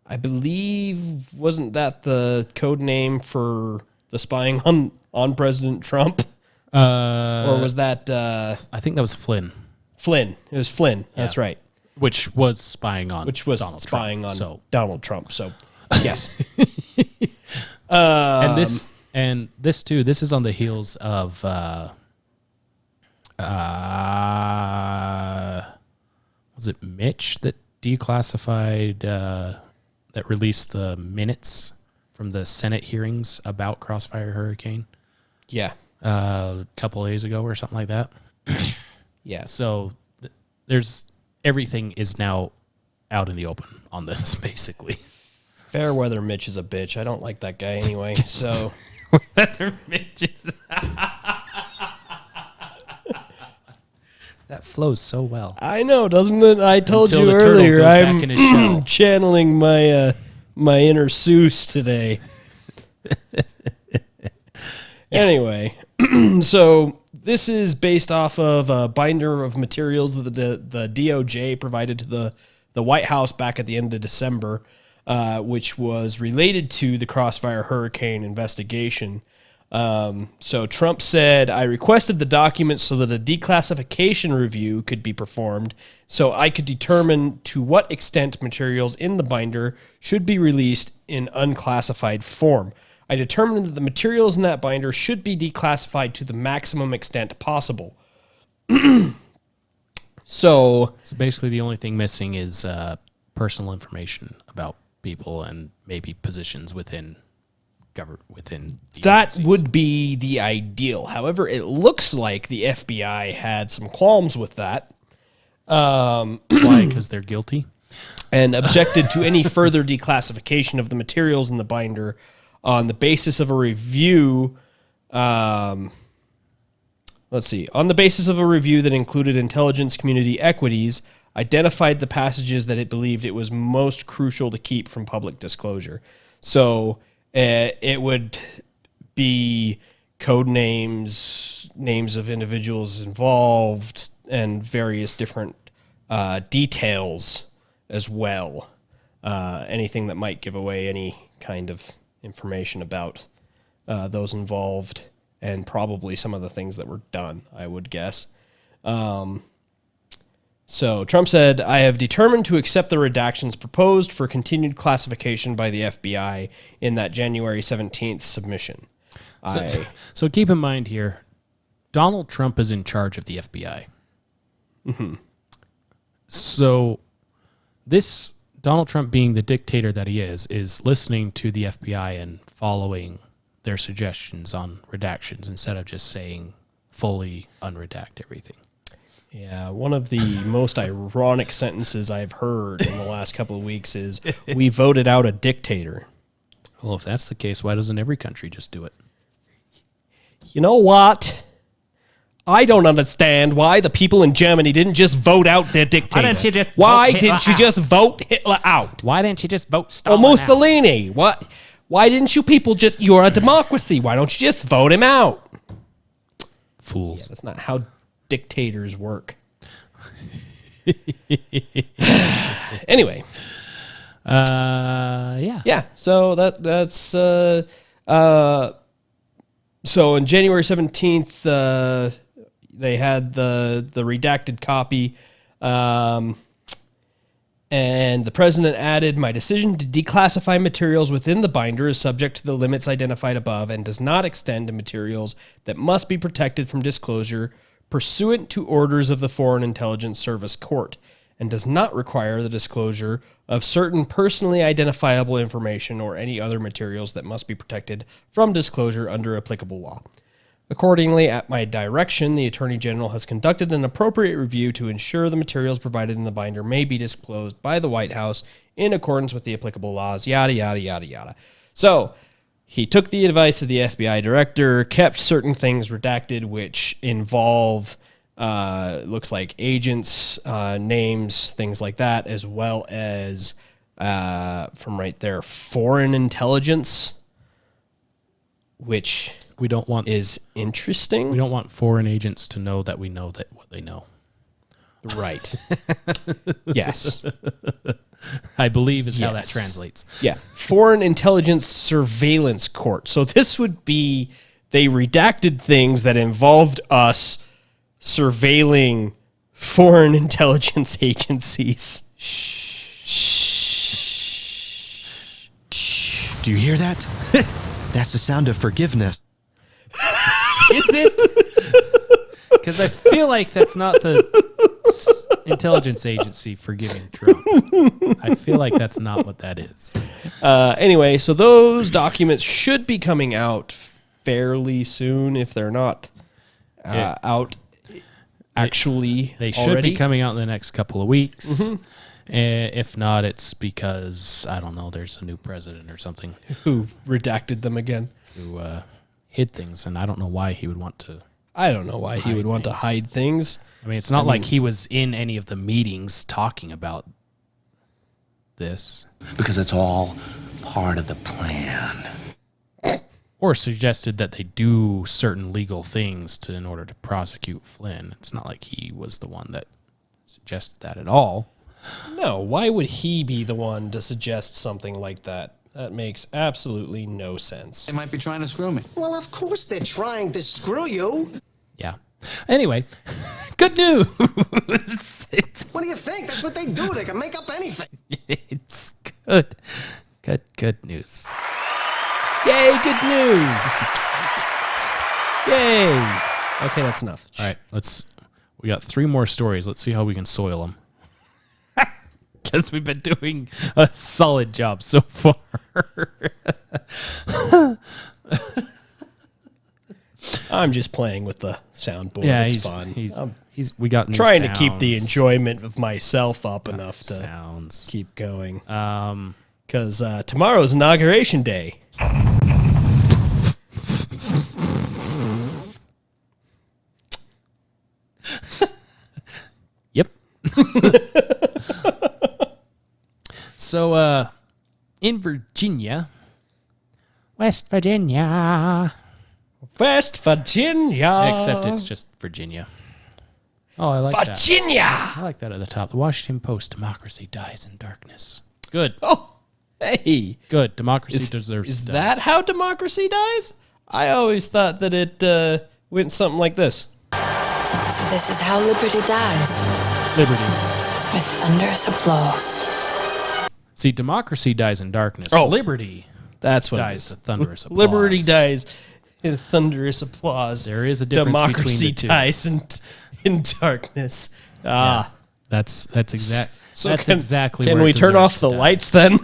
I believe, wasn't that the code name for the spying on President Trump? Or was that... I think that was Flynn. Flynn. It was Flynn. That's right. Which was spying on Donald Trump. So, yes. And this too, this is on the heels of... was it Mitch that declassified... that released the minutes from the Senate hearings about Crossfire Hurricane? Yeah. A couple of days ago or something like that. Yeah. So there's everything is now out in the open on this, basically. Fairweather Mitch is a bitch. I don't like that guy anyway. So Fairweather Mitch is that flows so well. I know, doesn't it? I told Until you the turtle earlier. goes back in his shell. I'm channeling my my inner Seuss today. Anyway, so this is based off of a binder of materials that the DOJ provided to the White House back at the end of December, which was related to the Crossfire Hurricane investigation. So Trump said, I requested the documents so that a declassification review could be performed so I could determine to what extent materials in the binder should be released in unclassified form. I determined that the materials in that binder should be declassified to the maximum extent possible. So basically the only thing missing is personal information about people and maybe positions within that would be the ideal. However, it looks like the FBI had some qualms with that. Why? Because they're guilty? And objected to any further declassification of the materials in the binder on the basis of a review. On the basis of a review that included intelligence community equities, identified the passages that it believed it was most crucial to keep from public disclosure. So it would be code names, names of individuals involved, and various different details as well. Anything that might give away any kind of information about those involved, and probably some of the things that were done, I would guess. So Trump said, I have determined to accept the redactions proposed for continued classification by the FBI in that January 17th submission. So keep in mind here, Donald Trump is in charge of the FBI. Mm-hmm. So this Donald Trump, being the dictator that he is listening to the FBI and following their suggestions on redactions instead of just saying fully unredact everything. Yeah, one of the most ironic sentences I've heard in the last couple of weeks is, we voted out a dictator. Well, if that's the case, why doesn't every country just do it? You know what? I don't understand why the people in Germany didn't just vote out their dictator. Why didn't you just vote Hitler out? Why didn't you just vote Stalin or Mussolini? Out? What? Why didn't you people just... You're a democracy. Why don't you just vote him out? Fools. Yeah, that's not how dictators work. Anyway. Yeah. Yeah, so that's... so on January 17th, they had the redacted copy, and the president added, my decision to declassify materials within the binder is subject to the limits identified above and does not extend to materials that must be protected from disclosure pursuant to orders of the Foreign Intelligence Service Court, and does not require the disclosure of certain personally identifiable information or any other materials that must be protected from disclosure under applicable law. Accordingly, at my direction, the Attorney General has conducted an appropriate review to ensure the materials provided in the binder may be disclosed by the White House in accordance with the applicable laws, yada, yada, yada, yada. So he took the advice of the FBI director, kept certain things redacted, which involve, looks like agents, names, things like that, as well as, from right there, foreign intelligence, which... We don't want is interesting. We don't want foreign agents to know that we know that what they know. Right. Yes. I believe is how that translates. Yeah. Foreign Intelligence Surveillance Court. So this would be, they redacted things that involved us surveilling foreign intelligence agencies. Do you hear that? That's the sound of forgiveness. Is it? Because I feel like that's not the intelligence agency forgiving Trump. I feel like that's not what that is. Anyway, so those documents should be coming out fairly soon if they're not out actually. They should already be coming out in the next couple of weeks. If not, it's because, I don't know, there's a new president or something. Who redacted them again. Who hid things, and I don't know why he would want to. I don't know why he would want to hide things. I mean, it's not like he was in any of the meetings talking about this. Because it's all part of the plan. Or suggested that they do certain legal things in order to prosecute Flynn. It's not like he was the one that suggested that at all. No, why would he be the one to suggest something like that? That makes absolutely no sense. They might be trying to screw me. Well, of course they're trying to screw you. Yeah. Anyway, good news. What do you think? That's what they do. They can make up anything. It's good. Good news. Yay, good news. Yay. Okay, that's enough. All right, we got 3 more stories. Let's see how we can soil them. Because we've been doing a solid job so far. I'm just playing with the soundboard. Yeah, it's fun. We got new trying sounds. to keep the enjoyment of myself up enough to sounds. keep going. Because tomorrow's inauguration day. Yep. So, in Virginia, West Virginia, except it's just Virginia. Oh, I like that. Virginia. I like that at the top. The Washington Post: Democracy dies in darkness. Good. Oh, hey. Good. Democracy deserves Is to die. that how democracy dies? I always thought that it went something like this. So this is how liberty dies. Liberty. With thunderous applause. See, democracy dies in darkness. Oh. Liberty That's what dies it in is. thunderous applause. Liberty dies in thunderous applause. There is a difference Democracy between the two. dies in darkness. Ah. That's exact. So that's can, exactly. Can where we it turn deserves off to the die. lights then?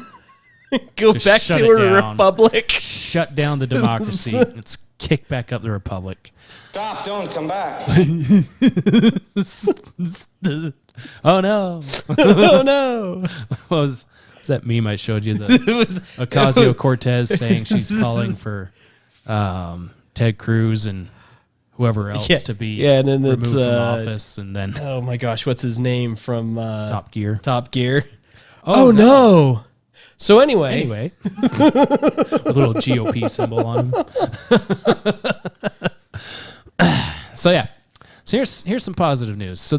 Go Just back shut to it a down. republic. Shut down the democracy. Let's kick back up the republic. Stop, don't come back. Oh no! Oh no! What was that meme I showed you? The Ocasio-Cortez saying she's calling for Ted Cruz and whoever else to be and then removed it's, from office, and then oh my gosh, what's his name from Top Gear? Top Gear. Oh, no! So anyway, with a little GOP symbol on him. So yeah, so here's some positive news. So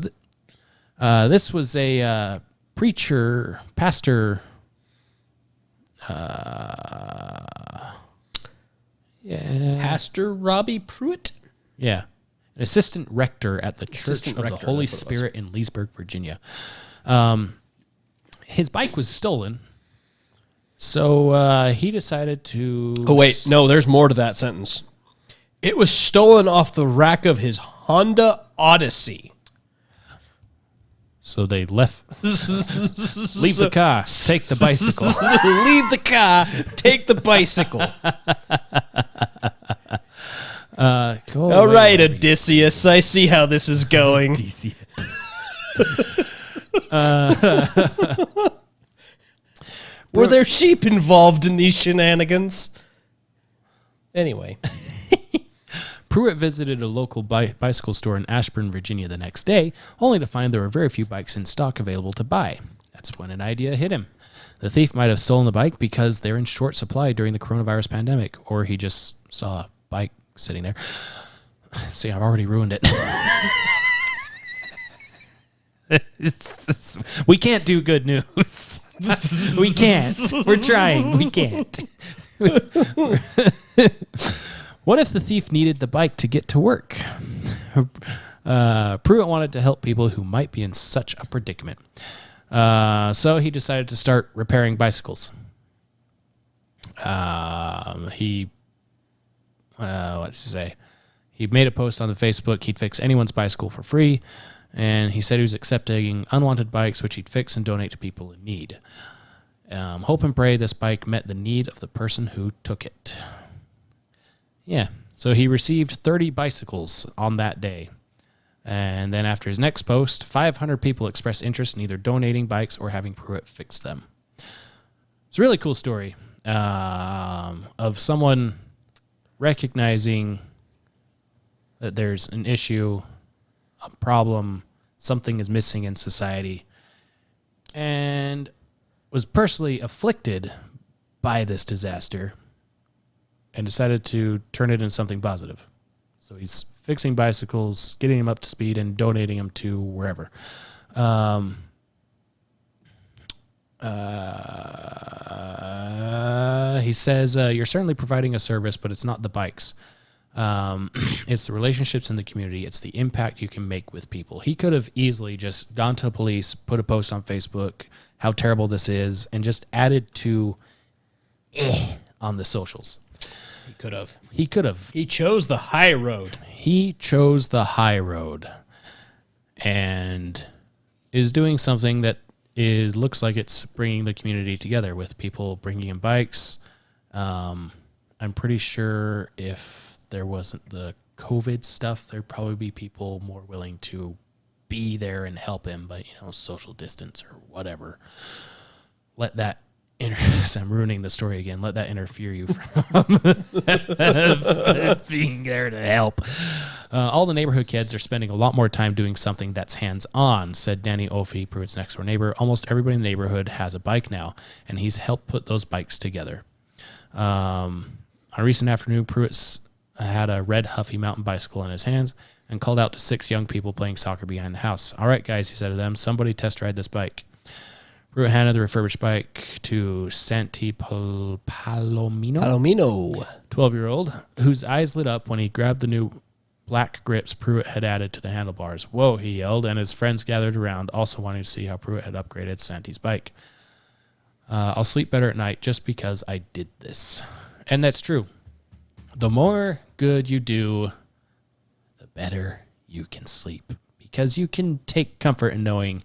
this was a pastor. Pastor Robbie Pruitt. Yeah, an assistant rector at the Church Assistant of rector, the Holy that's what it was. Spirit in Leesburg, Virginia. His bike was stolen, so he decided to. Oh wait, no, there's more to that sentence. It was stolen off the rack of his Honda Odyssey. So they left. Leave the car. Take the bicycle. Leave the car. Take the bicycle. All right, Odysseus. I see how this is going. Odysseus. Were there sheep involved in these shenanigans? Anyway. Pruitt visited a local bicycle store in Ashburn, Virginia the next day, only to find there were very few bikes in stock available to buy. That's when an idea hit him. The thief might have stolen the bike because they're in short supply during the coronavirus pandemic, or he just saw a bike sitting there. See, I've already ruined it. We can't do good news. We can't. We're trying. We can't. What if the thief needed the bike to get to work? Pruitt wanted to help people who might be in such a predicament. So he decided to start repairing bicycles. What did he say? He made a post on the Facebook. He'd fix anyone's bicycle for free. And he said he was accepting unwanted bikes, which he'd fix and donate to people in need. Hope and pray this bike met the need of the person who took it. Yeah, so he received 30 bicycles on that day. And then after his next post, 500 people expressed interest in either donating bikes or having Pruitt fix them. It's a really cool story of someone recognizing that there's an issue, a problem, something is missing in society, and was personally afflicted by this disaster and decided to turn it into something positive. So he's fixing bicycles, getting them up to speed, and donating them to wherever. He says, you're certainly providing a service, but it's not the bikes. It's the relationships in the community. It's the impact you can make with people. He could have easily just gone to police, put a post on Facebook, how terrible this is, and just added to on the socials. He could have. He chose the high road. He chose the high road and is doing something that looks like it's bringing the community together with people bringing in bikes. I'm pretty sure if there wasn't the COVID stuff, there'd probably be people more willing to be there and help him, but, social distance or whatever. Let that I'm ruining the story again. Let that interfere you from being there to help. All the neighborhood kids are spending a lot more time doing something that's hands-on, said Danny Ophi, Pruitt's next-door neighbor. Almost everybody in the neighborhood has a bike now, and he's helped put those bikes together. On a recent afternoon, Pruitt had a red Huffy mountain bicycle in his hands and called out to 6 young people playing soccer behind the house. All right, guys, he said to them, somebody test ride this bike. Pruitt handed the refurbished bike to Santi Palomino, 12-year-old, whose eyes lit up when he grabbed the new black grips Pruitt had added to the handlebars. Whoa, he yelled, and his friends gathered around, also wanting to see how Pruitt had upgraded Santi's bike. I'll sleep better at night just because I did this. And that's true. The more good you do, the better you can sleep, because you can take comfort in knowing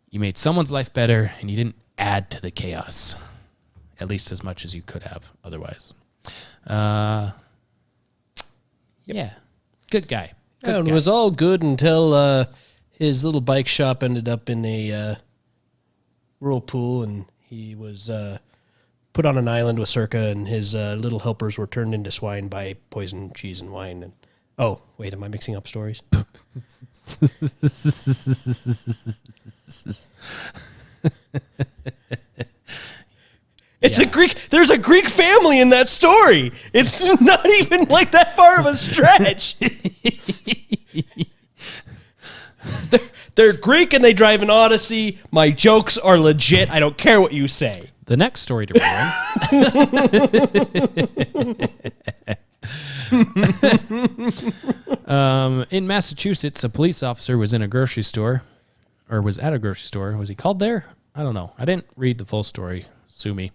you made someone's life better and you didn't add to the chaos, at least as much as you could have otherwise. Yeah. Good guy. It was all good until his little bike shop ended up in a whirlpool, and he was put on an island with Circa, and his little helpers were turned into swine by poison, cheese, and wine. And oh, wait, am I mixing up stories? It's a Greek. There's a Greek family in that story. It's not even like that far of a stretch. They're Greek and they drive an Odyssey. My jokes are legit. I don't care what you say. The next story to run. In Massachusetts, a police officer was in a grocery store, or was at a grocery store. Was he called there? I don't know. I didn't read the full story. Sue me.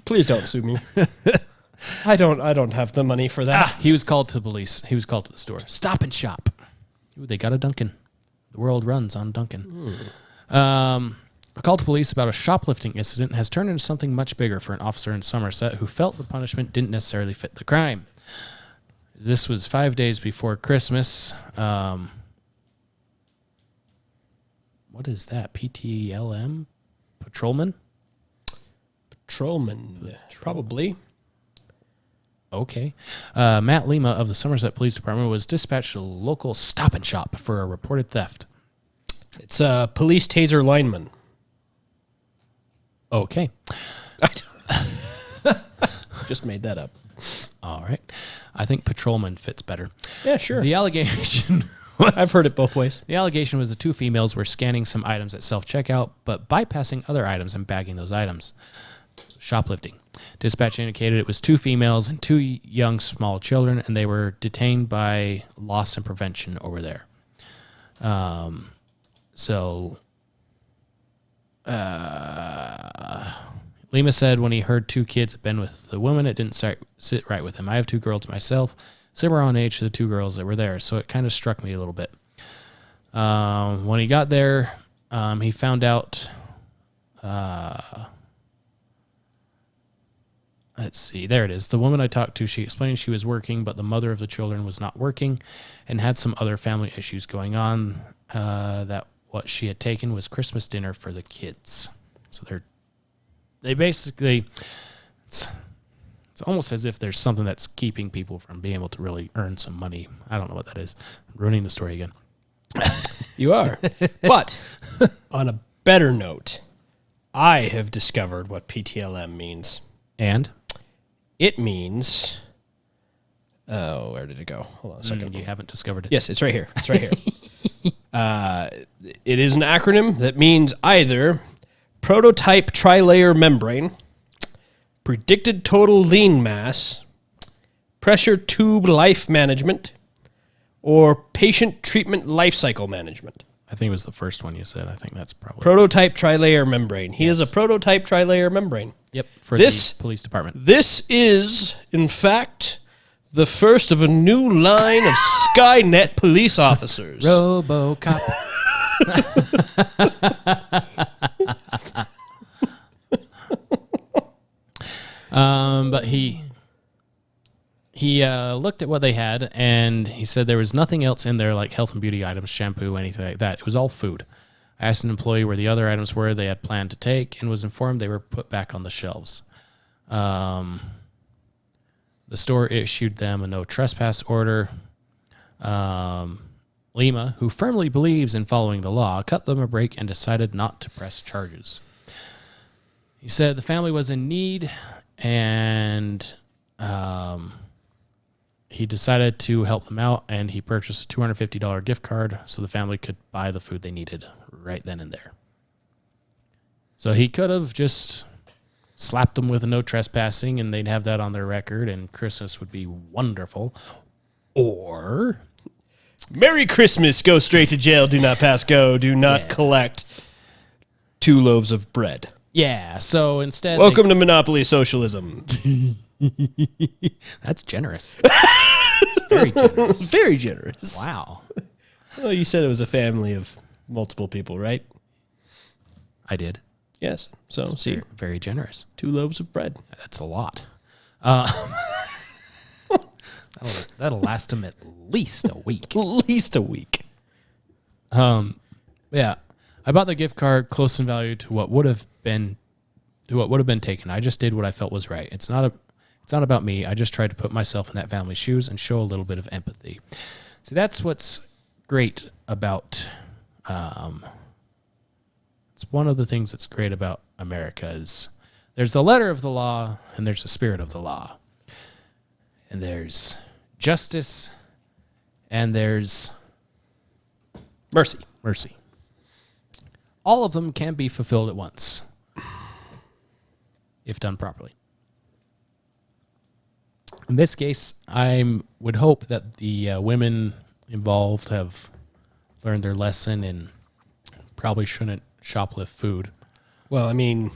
Please don't sue me. I don't have the money for that. He was called to police. He was called to the store. Stop and Shop. Ooh, they got a Dunkin'. The world runs on Dunkin'. A call to police about a shoplifting incident has turned into something much bigger for an officer in Somerset who felt the punishment didn't necessarily fit the crime. This was 5 days before Christmas. What is that? PTLM? Patrolman? Patrolman, probably. Okay. Matt Lima of the Somerset Police Department was dispatched to a local Stop and Shop for a reported theft. It's a police taser lineman. Okay. Just made that up. All right. I think patrolman fits better. Yeah, sure. The allegation I've heard it both ways. The allegation was the two females were scanning some items at self-checkout, but bypassing other items and bagging those items. Shoplifting. Dispatch indicated it was two females and two young small children, and they were detained by loss and prevention over there. Lima said when he heard two kids had been with the woman, it didn't sit right with him. I have two girls myself, similar on age to the two girls that were there, so it kind of struck me a little bit. When he got there, he found out... let's see, there it is. The woman I talked to, she explained she was working, but the mother of the children was not working and had some other family issues going on, that what she had taken was Christmas dinner for the kids. So they basically, it's almost as if there's something that's keeping people from being able to really earn some money. I don't know what that is. I'm ruining the story again. You are. But on a better note, I have discovered what PTLM means. And? It means... Oh, where did it go? Hold on a second. You haven't discovered it. Yes, it's right here. It's right here. It is an acronym that means either prototype tri-layer membrane, predicted total lean mass, pressure tube life management, or patient treatment life cycle management. I think it was the first one you said. I think that's probably... Prototype tri-layer membrane. He is a prototype tri-layer membrane. Yep, for the police department. This is, in fact, the first of a new line of Skynet police officers. RoboCop. But he looked at what they had, and he said there was nothing else in there like health and beauty items, shampoo, anything like that. It was all food. I asked an employee where the other items were they had planned to take and was informed they were put back on the shelves. The store issued them a no trespass order. Lima, who firmly believes in following the law, cut them a break and decided not to press charges. He said the family was in need, and he decided to help them out, and he purchased a $250 gift card so the family could buy the food they needed right then and there. So he could have just slapped them with a no trespassing, and they'd have that on their record, and Christmas would be wonderful. Or... Merry Christmas, go straight to jail, do not pass go, do not collect 2 loaves of bread. Yeah, so instead... Welcome to Monopoly Socialism. That's generous. Very generous. Very generous. Wow. Well, you said it was a family of multiple people, right? I did. Yes. So, That's see. Very generous. 2 loaves of bread. That's a lot. That'll last him at least a week. At least a week. Yeah. I bought the gift card close in value to what would have been taken. I just did what I felt was right. It's not about me. I just tried to put myself in that family's shoes and show a little bit of empathy. See, that's what's great about it's one of the things that's great about America is there's the letter of the law and there's the spirit of the law. And there's justice and there's mercy. Mercy. All of them can be fulfilled at once if done properly. In this case, I would hope that the women involved have learned their lesson and probably shouldn't shoplift food. Well, I mean,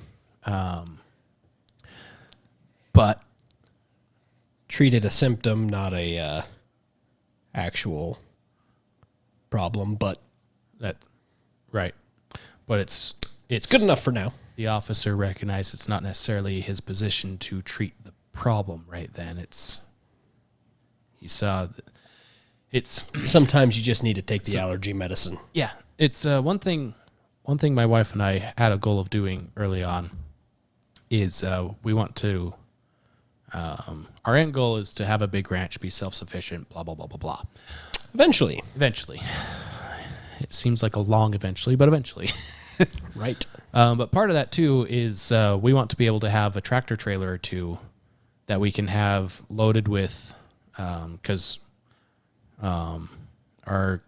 but treat it a symptom, not a actual problem. But that right. But it's good enough for now. The officer recognized it's not necessarily his position to treat the problem right then. He saw it's sometimes you just need to take the allergy medicine. Yeah, it's one thing my wife and I had a goal of doing early on is we want to our end goal is to have a big ranch, be self-sufficient, blah blah blah blah blah. Eventually. It seems like a long eventually, but eventually. Right. But part of that too is we want to be able to have a tractor trailer or two that we can have loaded with, because our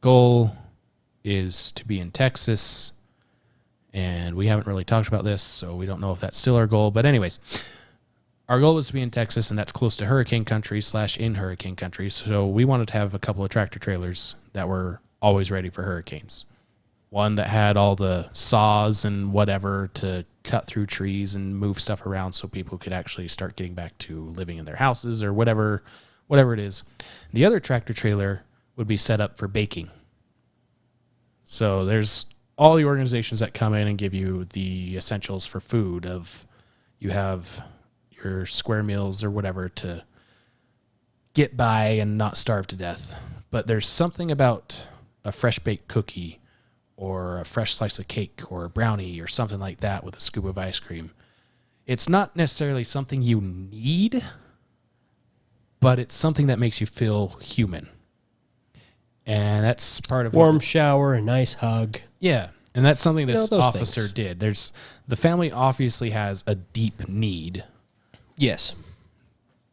goal is to be in Texas, and we haven't really talked about this, so we don't know if that's still our goal. But anyways, our goal was to be in Texas, and that's close to hurricane country / in hurricane country. So we wanted to have a couple of tractor trailers that were always ready for hurricanes. One that had all the saws and whatever to cut through trees and move stuff around so people could actually start getting back to living in their houses or whatever it is. The other tractor trailer would be set up for baking. So there's all the organizations that come in and give you the essentials for food. Of you have your square meals or whatever to get by and not starve to death. But there's something about a fresh baked cookie or a fresh slice of cake or a brownie or something like that with a scoop of ice cream. It's not necessarily something you need, but it's something that makes you feel human. And that's part of warm shower, a nice hug. Yeah. And that's something this officer things. did. The family obviously has a deep need. Yes.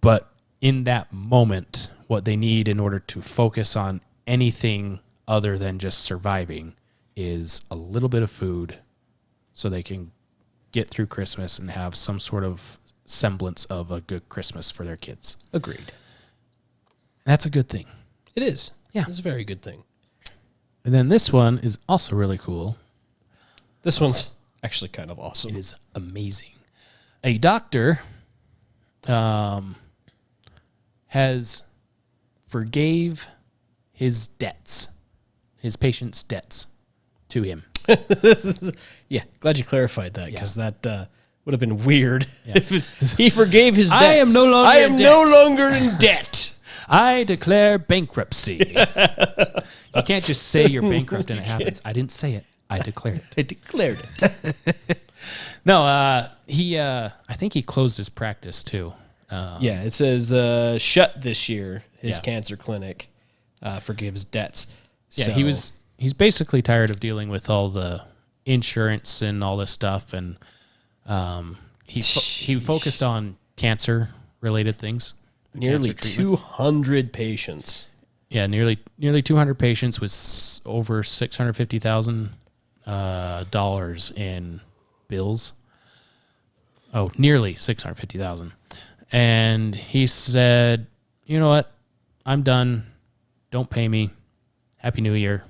But in that moment, what they need in order to focus on anything other than just surviving is a little bit of food so they can get through Christmas and have some sort of semblance of a good Christmas for their kids. Agreed. That's a good thing. It is. Yeah. It's a very good thing. And then this one is also really cool. This one's actually kind of awesome. It is amazing. A doctor has forgave his debts, his patient's debts to him. Glad you clarified that, because that would have been weird. If he forgave his debts. I am no longer in debt. I declare bankruptcy. You can't just say you're bankrupt and it happens. I didn't say it. I declared it. I declared it. No, I think he closed his practice too. It says shut this year. His cancer clinic forgives debts. Yeah, So- he's basically tired of dealing with all the insurance and all this stuff, and he focused on cancer related things. Nearly 200 patients. Yeah, nearly 200 patients with over $650,000 in bills. Oh, nearly 650,000. And he said, "You know what? I'm done. Don't pay me. Happy New Year.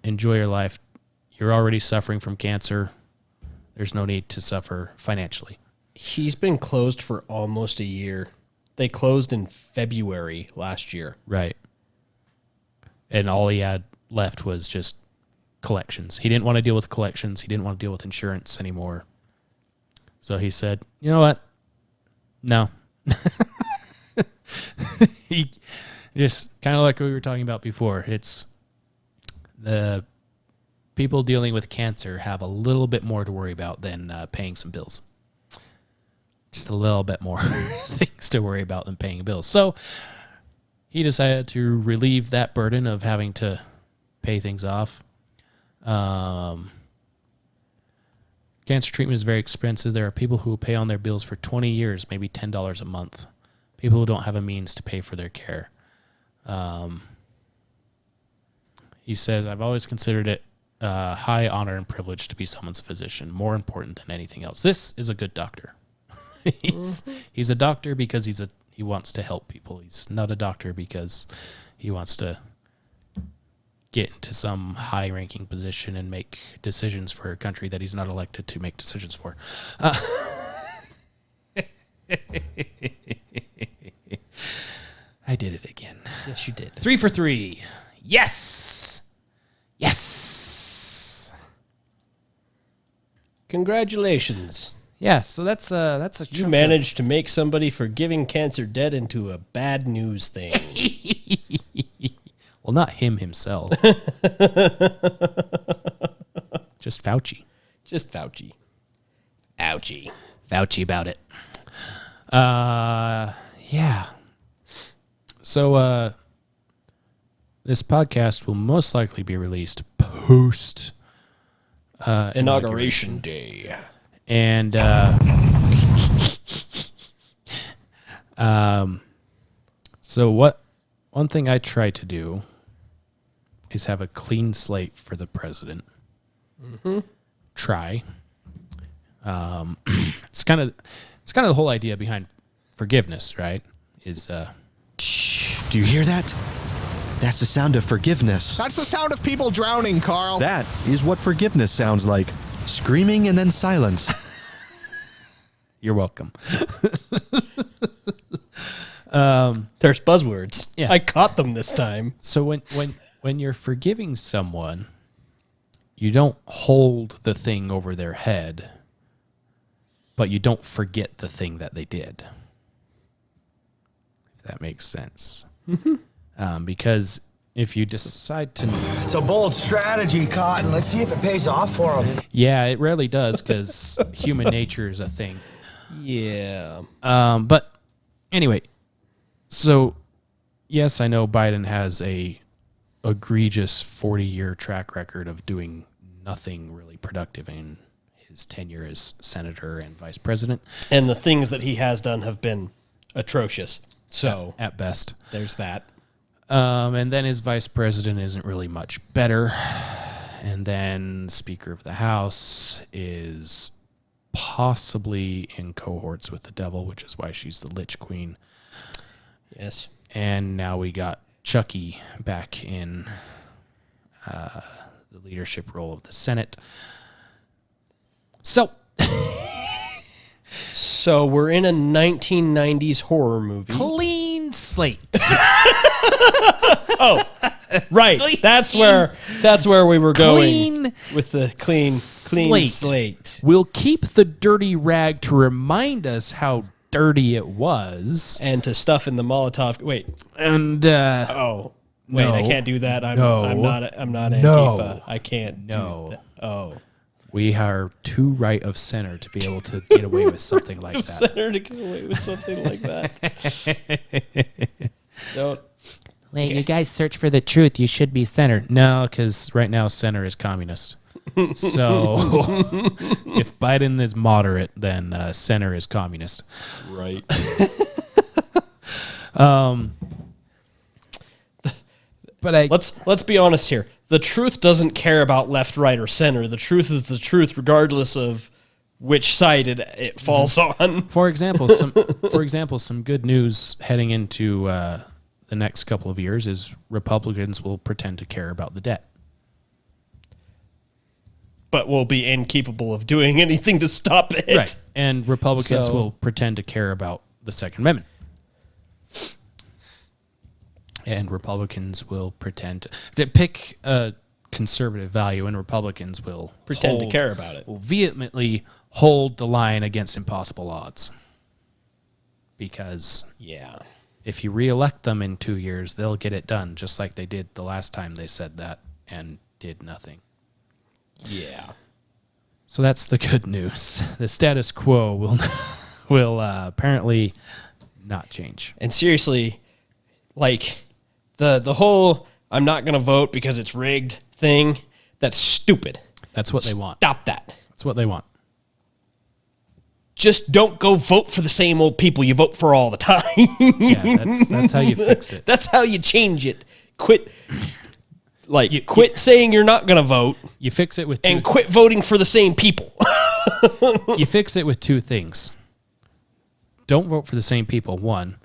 Enjoy your life. You're already suffering from cancer. There's no need to suffer financially." He's been closed for almost a year. They closed in February last year. Right. And all he had left was just collections. He didn't want to deal with collections. He didn't want to deal with insurance anymore. So he said, "You know what? No." He just kind of like we were talking about before. It's the people dealing with cancer have a little bit more to worry about than paying some bills. Just a little bit more things to worry about than paying bills. So he decided to relieve that burden of having to pay things off. Cancer treatment is very expensive. There are people who pay on their bills for 20 years, maybe $10 a month. People who don't have a means to pay for their care. He said, "I've always considered it a high honor and privilege to be someone's physician, more important than anything else." This is a good doctor. He's a doctor because he wants to help people. He's not a doctor because he wants to get into some high-ranking position and make decisions for a country that he's not elected to make decisions for. I did it again. Yes, you did. 3 for 3. Yes. Yes. Congratulations. Yeah, so that's a You managed to make somebody forgiving cancer debt into a bad news thing. Well, not him himself. Just Fauci. Just Fauci. Ouchie. Fauci about it. Yeah. So this podcast will most likely be released post Inauguration Day. And So one thing I try to do is have a clean slate for the president. Mm-hmm. Try. It's kind of the whole idea behind forgiveness, right? Is Do you hear that? That's the sound of forgiveness. That's the sound of people drowning, Carl. That is what forgiveness sounds like. Screaming and then silence. You're welcome. There's buzzwords. Yeah. I caught them this time. So when you're forgiving someone, you don't hold the thing over their head, but you don't forget the thing that they did. If that makes sense. Mm-hmm. Because if you decide to... It's a bold strategy, Cotton. Let's see if it pays off for him. Yeah, it rarely does because human nature is a thing. Yeah. But anyway, so yes, I know Biden has a egregious 40-year track record of doing nothing really productive in his tenure as senator and vice president. And the things that he has done have been atrocious. So at best, there's that. And then his vice president isn't really much better. And then Speaker of the House is possibly in cohorts with the devil, which is why she's the Lich Queen. Yes. And now we got Chucky back in the leadership role of the Senate. So we're in a 1990s horror movie. Clean slate. Oh, right. That's where we were going with the clean slate. We'll keep the dirty rag to remind us how dirty it was, and to stuff in the Molotov. Wait. And oh, wait. No. I can't do that. I'm not Antifa. No. I can't. No. Do that. Oh. We are too right of center to be able to get away with something like that. Center to get away with something like that. Don't. Wait, you guys search for the truth. You should be center. No, because right now center is communist. So if Biden is moderate, then center is communist. Right. But let's be honest here. The truth doesn't care about left, right, or center. The truth is the truth, regardless of which side it falls on. For example, some good news heading into the next couple of years is Republicans will pretend to care about the debt, but will be incapable of doing anything to stop it. Right, and Republicans will pretend to care about the Second Amendment. And Republicans will pretend to pick a conservative value, and Republicans will pretend to care about it. Will vehemently hold the line against impossible odds. Because if you reelect them in 2 years, they'll get it done, just like they did the last time they said that and did nothing. Yeah. So that's the good news. The status quo will apparently not change. And seriously, like the whole I'm not going to vote because it's rigged thing, that's stupid. That's what they want. Stop that. That's what they want. Just don't go vote for the same old people you vote for all the time. Yeah, that's how you fix it. That's how you change it. Quit saying you're not going to vote. You fix it with and quit voting for the same people. You fix it with two things. Don't vote for the same people, one.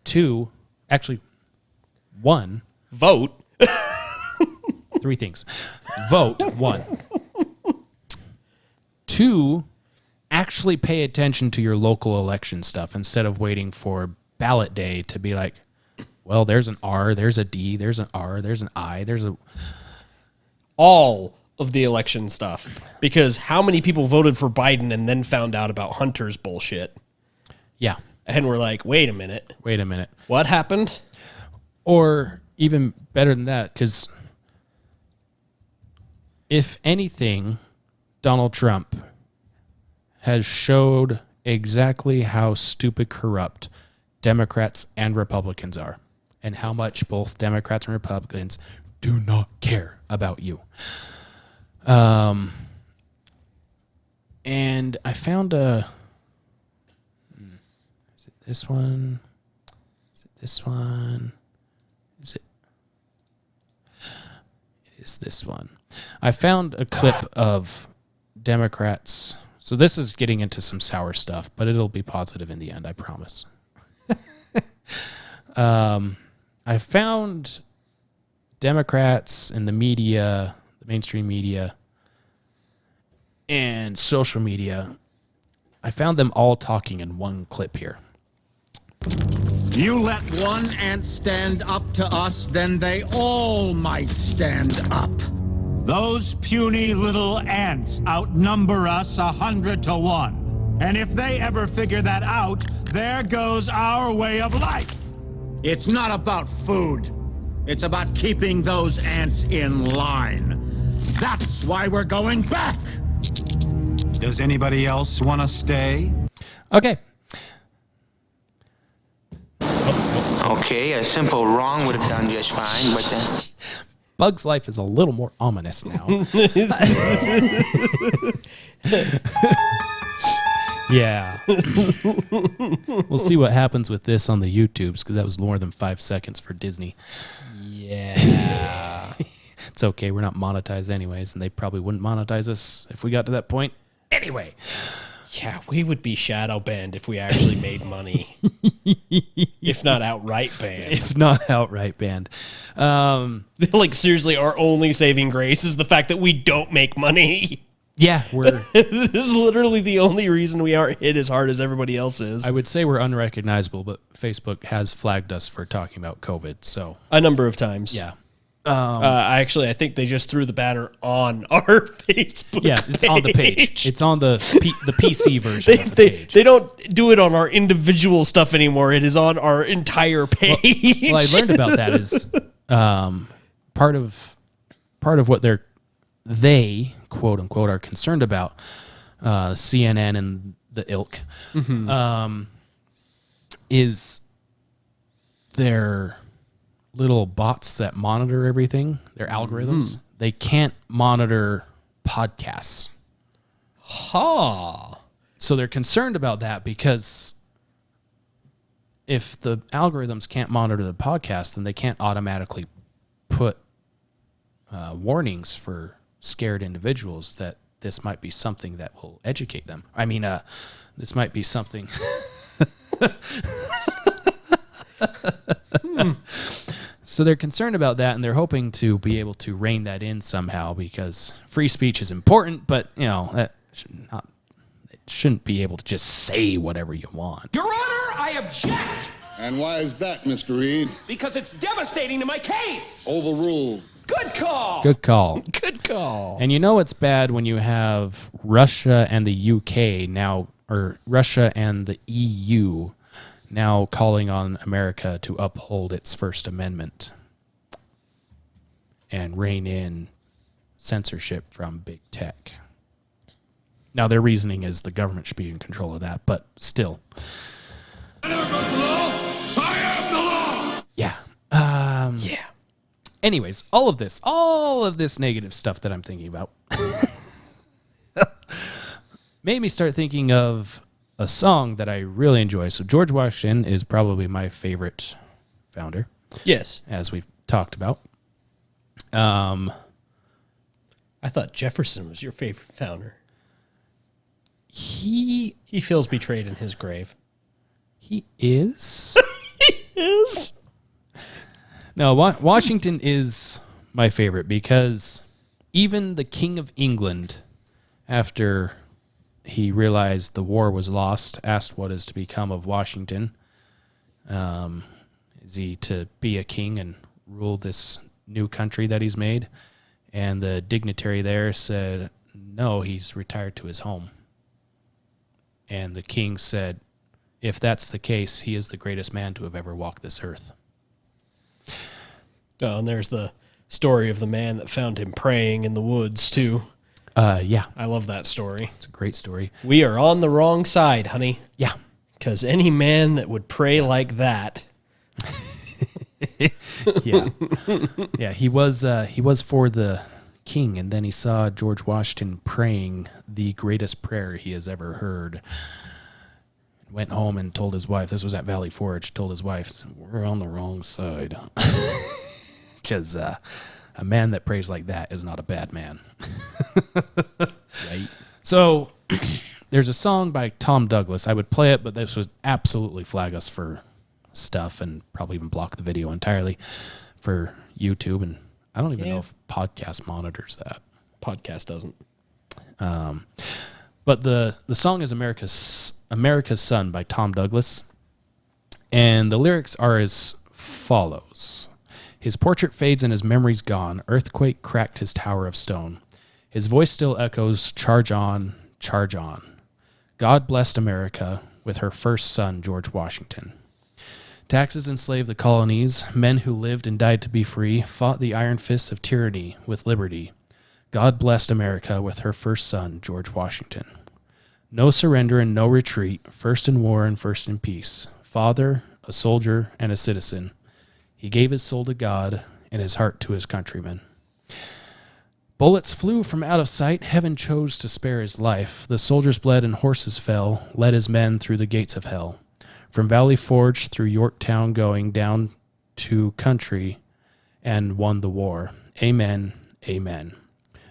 Two, actually, one. Vote. Three things. Vote, one. Two, actually pay attention to your local election stuff instead of waiting for ballot day to be like, well, there's an R, there's a D, there's an R, there's an I, there's a... All of the election stuff. Because how many people voted for Biden and then found out about Hunter's bullshit? Yeah. And we're like, wait a minute. What happened? Or even better than that, because if anything, Donald Trump has showed exactly how stupid corrupt Democrats and Republicans are, and how much both Democrats and Republicans do not care about you. And I found is it this one? This one. Is it? It is this one. I found a clip of Democrats. So this is getting into some sour stuff, but it'll be positive in the end, I promise. I found Democrats in the media, the mainstream media, and social media. I found them all talking in one clip here. You let one ant stand up to us, then they all might stand up. Those puny little ants outnumber us 100 to 1. And if they ever figure that out, there goes our way of life. It's not about food. It's about keeping those ants in line. That's why we're going back. Does anybody else want to stay? Okay. Okay, a simple wrong would have done just fine, but Bug's life is a little more ominous now. Yeah. We'll see what happens with this on the YouTubes, because that was more than 5 seconds for Disney. Yeah. It's okay. We're not monetized anyways, and they probably wouldn't monetize us if we got to that point. Anyway. Yeah, we would be shadow banned if we actually made money. If not outright banned. If not outright banned. Like, seriously, our only saving grace is the fact that we don't make money. Yeah, we're... This is literally the only reason we aren't hit as hard as everybody else is. I would say we're unrecognizable, but Facebook has flagged us for talking about COVID, so... A number of times. Yeah. I think they just threw the banner on our Facebook Yeah, it's on the page. It's on the PC version of the page. They don't do it on our individual stuff anymore. It is on our entire page. Well, I learned about that is part of what they quote unquote are concerned about, CNN and the ilk, is their little bots that monitor everything, their algorithms. They can't monitor podcasts. So they're concerned about that, because if the algorithms can't monitor the podcast, then they can't automatically put warnings for scared individuals that this might be something that will educate them. I mean, this might be something... So they're concerned about that, and they're hoping to be able to rein that in somehow, because free speech is important, but, you know, it shouldn't be able to just say whatever you want. Your Honor, I object! And why is that, Mr. Reed? Because it's devastating to my case! Overruled. Good call! Good call. Good call. And you know it's bad when you have Russia and the UK now, or Russia and the EU now calling on America to uphold its First Amendment and rein in censorship from big tech. Now, their reasoning is the government should be in control of that, but still. I never broke the law. I am the law. Yeah. Yeah. Anyways, all of this negative stuff that I'm thinking about made me start thinking of a song that I really enjoy. So George Washington is probably my favorite founder. Yes. As we've talked about. I thought Jefferson was your favorite founder. He feels betrayed in his grave. He is? He is? No, Washington is my favorite, because even the King of England, after he realized the war was lost, asked what is to become of Washington. Is he to be a king and rule this new country that he's made? And the dignitary there said, no, he's retired to his home. And the king said, if that's the case, he is the greatest man to have ever walked this earth. Oh, and there's the story of the man that found him praying in the woods, too. Yeah. I love that story. It's a great story. We are on the wrong side, honey. Yeah. Because any man that would pray like that... Yeah. Yeah, he was for the king, and then he saw George Washington praying the greatest prayer he has ever heard. went home and told his wife, this was at Valley Forge, told his wife, we're on the wrong side. Because a man that prays like that is not a bad man. Right. So there's a song by Tom Douglas. I would play it, but this would absolutely flag us for stuff and probably even block the video entirely for YouTube. And I don't even know if podcast monitors that. Podcast doesn't. But the song is America's Son by Tom Douglas. And the lyrics are as follows. His portrait fades and his memory's gone. Earthquake cracked his tower of stone. His voice still echoes, charge on, charge on. God blessed America with her first son, George Washington. Taxes enslaved the colonies. Men who lived and died to be free fought the iron fists of tyranny with liberty. God blessed America with her first son, George Washington. No surrender and no retreat, first in war and first in peace. Father, a soldier, and a citizen. He gave his soul to God and his heart to his countrymen. Bullets flew from out of sight. Heaven chose to spare his life. The soldiers bled and horses fell, led his men through the gates of hell. From Valley Forge through Yorktown going down to country and won the war. Amen, amen.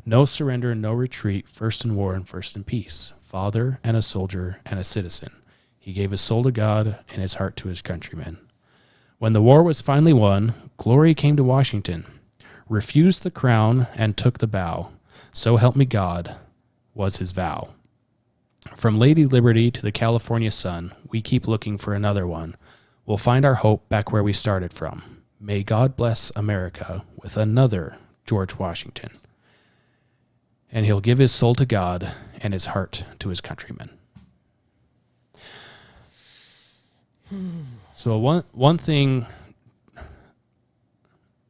No surrender, no retreat, first in war and first in peace. Father and a soldier and a citizen. He gave his soul to God and his heart to his countrymen. When the war was finally won, glory came to Washington. Refused the crown and took the bow. So help me God, was his vow. From Lady Liberty to the California sun, we keep looking for another one. We'll find our hope back where we started from. May God bless America with another George Washington. And he'll give his soul to God and his heart to his countrymen. So one thing,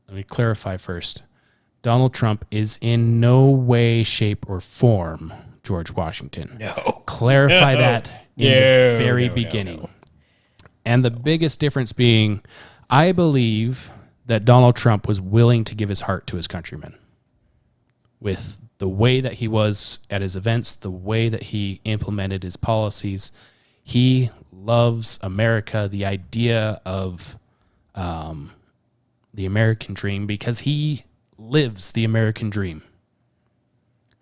let me clarify first. Donald Trump is in no way, shape, or form George Washington. No. Clarify that in the very beginning. No. And the biggest difference being, I believe that Donald Trump was willing to give his heart to his countrymen. With the way that he was at his events, the way that he implemented his policies, he loves America, the idea of the American dream, because he lives the American dream.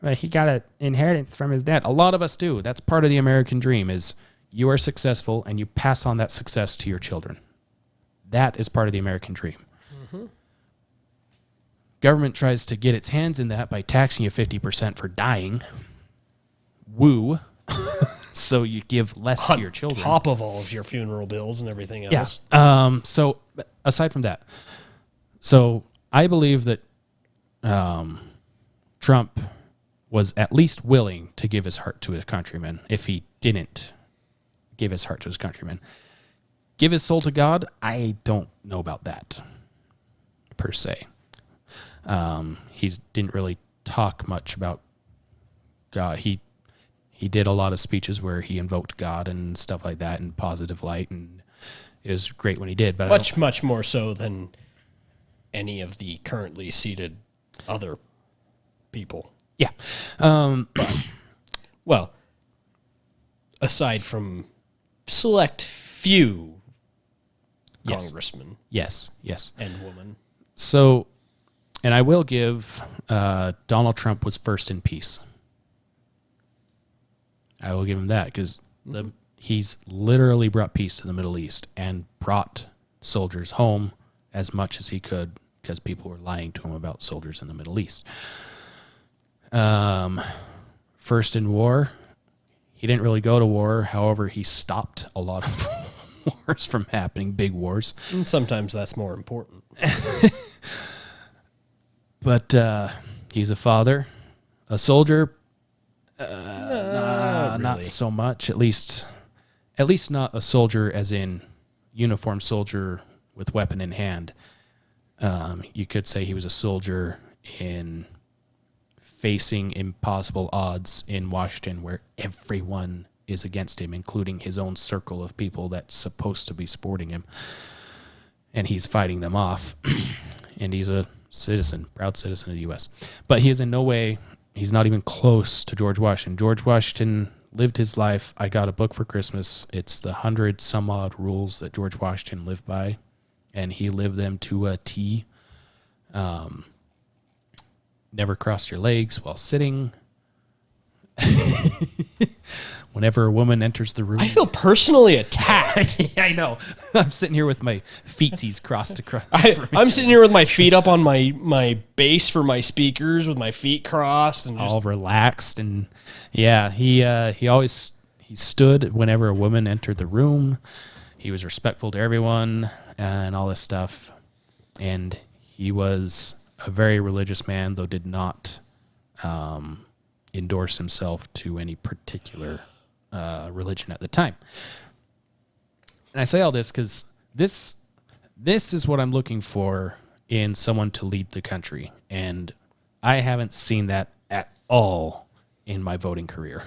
Right, he got an inheritance from his dad. A lot of us do. That's part of the American dream, is you are successful and you pass on that success to your children. That is part of the American dream. Mm-hmm. Government tries to get its hands in that by taxing you 50% for dying. Woo. So you give less to your children. On top of all of your funeral bills and everything else. Yeah. So aside from that, so I believe that Trump was at least willing to give his heart to his countrymen. If he didn't give his heart to his countrymen, give his soul to God, I don't know about that per se. He didn't really talk much about God. He did a lot of speeches where he invoked God and stuff like that in positive light, and it was great when he did. But much more so than any of the currently seated other people. Yeah. Well, aside from select few congressmen. Yes. And women. So, and I will give Donald Trump was first in peace. I will give him that because he's literally brought peace to the Middle East and brought soldiers home as much as he could because people were lying to him about soldiers in the Middle East. First in war, he didn't really go to war. However, he stopped a lot of wars from happening, big wars. And sometimes that's more important. But he's a father, a soldier. Not so much. At least not a soldier, as in uniform soldier with weapon in hand. You could say he was a soldier in facing impossible odds in Washington, where everyone is against him, including his own circle of people that's supposed to be supporting him, and he's fighting them off. And he's a citizen, proud citizen of the U.S. But he is in no way. He's not even close to George Washington. George Washington lived his life. I got a book for Christmas. It's the 100 some odd rules that George Washington lived by, and he lived them to a T. Never cross your legs while sitting. Whenever a woman enters the room, I feel personally attacked. Yeah, I know. I'm sitting here with my feetsies crossed across. I'm sitting here with my feet up on my base for my speakers, with my feet crossed and just all relaxed. And yeah, he stood whenever a woman entered the room. He was respectful to everyone and all this stuff. And he was a very religious man, though did not endorse himself to any particular religion at the time. And I say all this because this is what I'm looking for in someone to lead the country. And I haven't seen that at all in my voting career.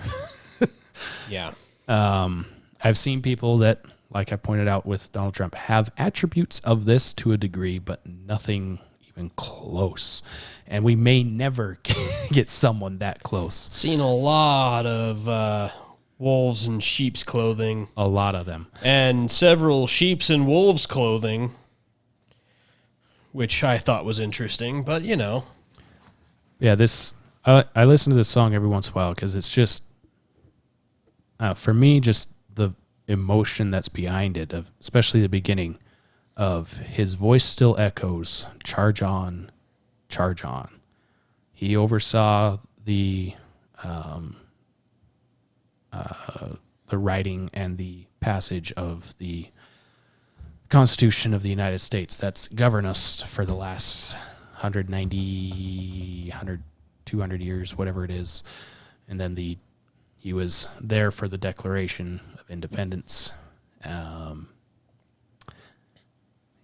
Yeah. I've seen people that, like I pointed out with Donald Trump, have attributes of this to a degree, but nothing even close. And we may never get someone that close. Seen a lot of wolves in sheep's clothing. A lot of them. And several sheep's and wolves' clothing, which I thought was interesting, but you know. Yeah, I listen to this song every once in a while because it's just, for me, just the emotion that's behind it, of especially the beginning of his voice still echoes, charge on, charge on. He oversaw the writing and the passage of the Constitution of the United States that's governed us for the last 190, 200 years, whatever it is. And then he was there for the Declaration of Independence in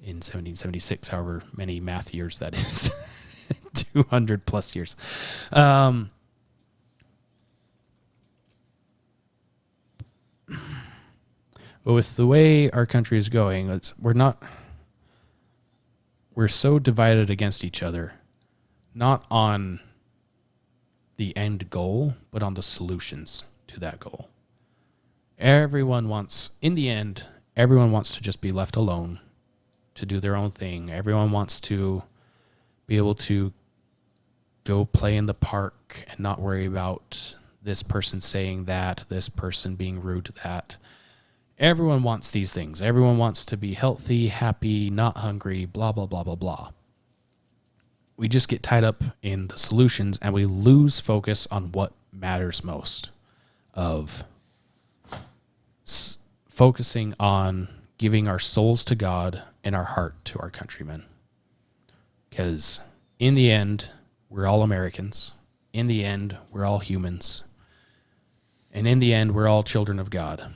1776, however many math years that is, 200 plus years. But with the way our country is going, we're so divided against each other, not on the end goal, but on the solutions to that goal. Everyone wants to just be left alone, to do their own thing. Everyone wants to be able to go play in the park and not worry about this person saying that, this person being rude to that. Everyone wants these things. Everyone wants to be healthy, happy, not hungry, blah, blah, blah, blah, blah. We just get tied up in the solutions and we lose focus on what matters most, of focusing on giving our souls to God and our heart to our countrymen. Because in the end, we're all Americans. In the end, we're all humans. And in the end, we're all children of God.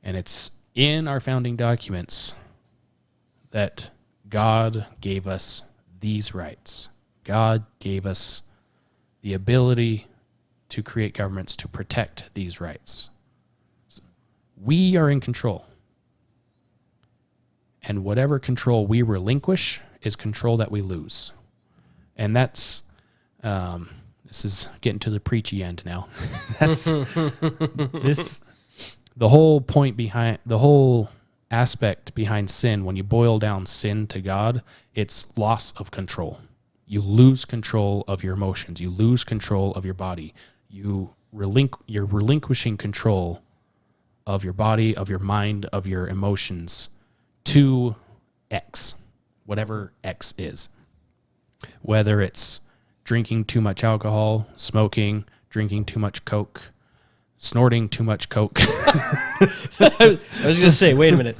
And it's in our founding documents that God gave us these rights. God gave us the ability to create governments to protect these rights. We are in control. And whatever control we relinquish is control that we lose. And that's, this is getting to the preachy end now. That's the whole point behind, the whole aspect behind sin, when you boil down sin to God, it's loss of control. You lose control of your emotions. You lose control of your body. You're relinquishing control of your body, of your mind, of your emotions to X, whatever X is. Whether it's drinking too much alcohol, smoking, drinking too much Coke, snorting too much Coke. I was going to say, wait a minute.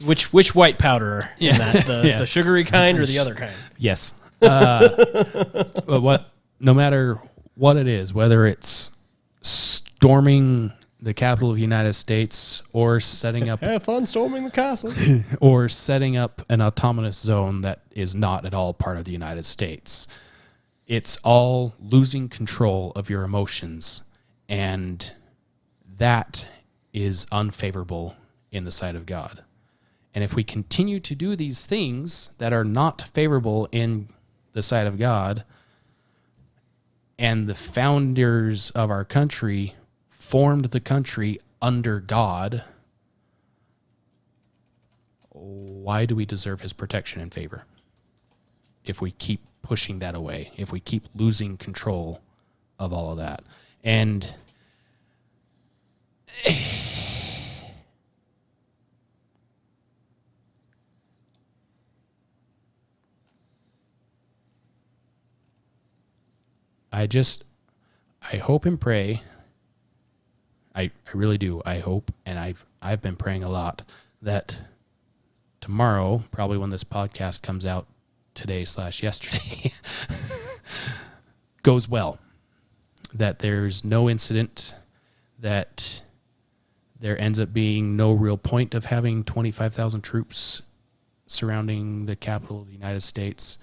Which white powder in that? The sugary kind or the other kind? Yes. But no matter what it is, whether it's storming the capital of the United States or setting up... Have fun storming the castle. Or setting up an autonomous zone that is not at all part of the United States. It's all losing control of your emotions, and that is unfavorable in the sight of God. And if we continue to do these things that are not favorable in the sight of God, and the founders of our country formed the country under God, why do we deserve his protection and favor? If we keep pushing that away, if we keep losing control of all of that. And I hope and pray. I really do. I hope, and I've been praying a lot that tomorrow, probably when this podcast comes out today/yesterday, goes well. That there's no incident, that there ends up being no real point of having 25,000 troops surrounding the capital of the United States.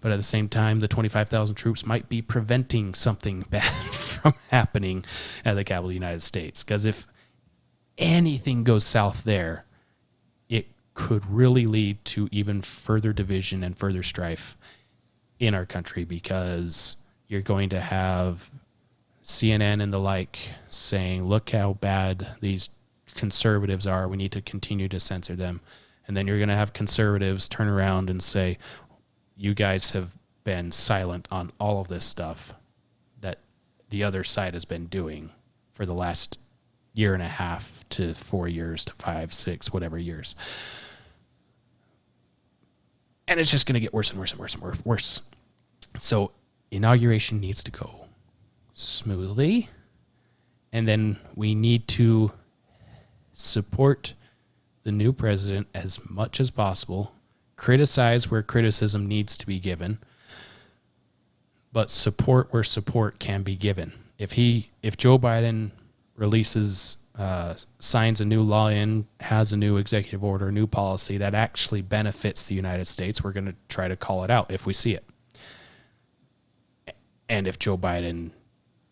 But at the same time, the 25,000 troops might be preventing something bad from happening at the capital of the United States. Because if anything goes south there, it could really lead to even further division and further strife in our country, because you're going to have CNN and the like saying, look how bad these conservatives are. We need to continue to censor them. And then you're going to have conservatives turn around and say, you guys have been silent on all of this stuff that the other side has been doing for the last 1.5 to 4 years to 5, 6, whatever years. And it's just going to get worse and worse and worse and worse. So inauguration needs to go smoothly. And then we need to support the new president as much as possible. Criticize where criticism needs to be given, but support where support can be given. If Joe Biden releases, signs a new law in, has a new executive order, new policy that actually benefits the United States, we're going to try to call it out if we see it. And if Joe Biden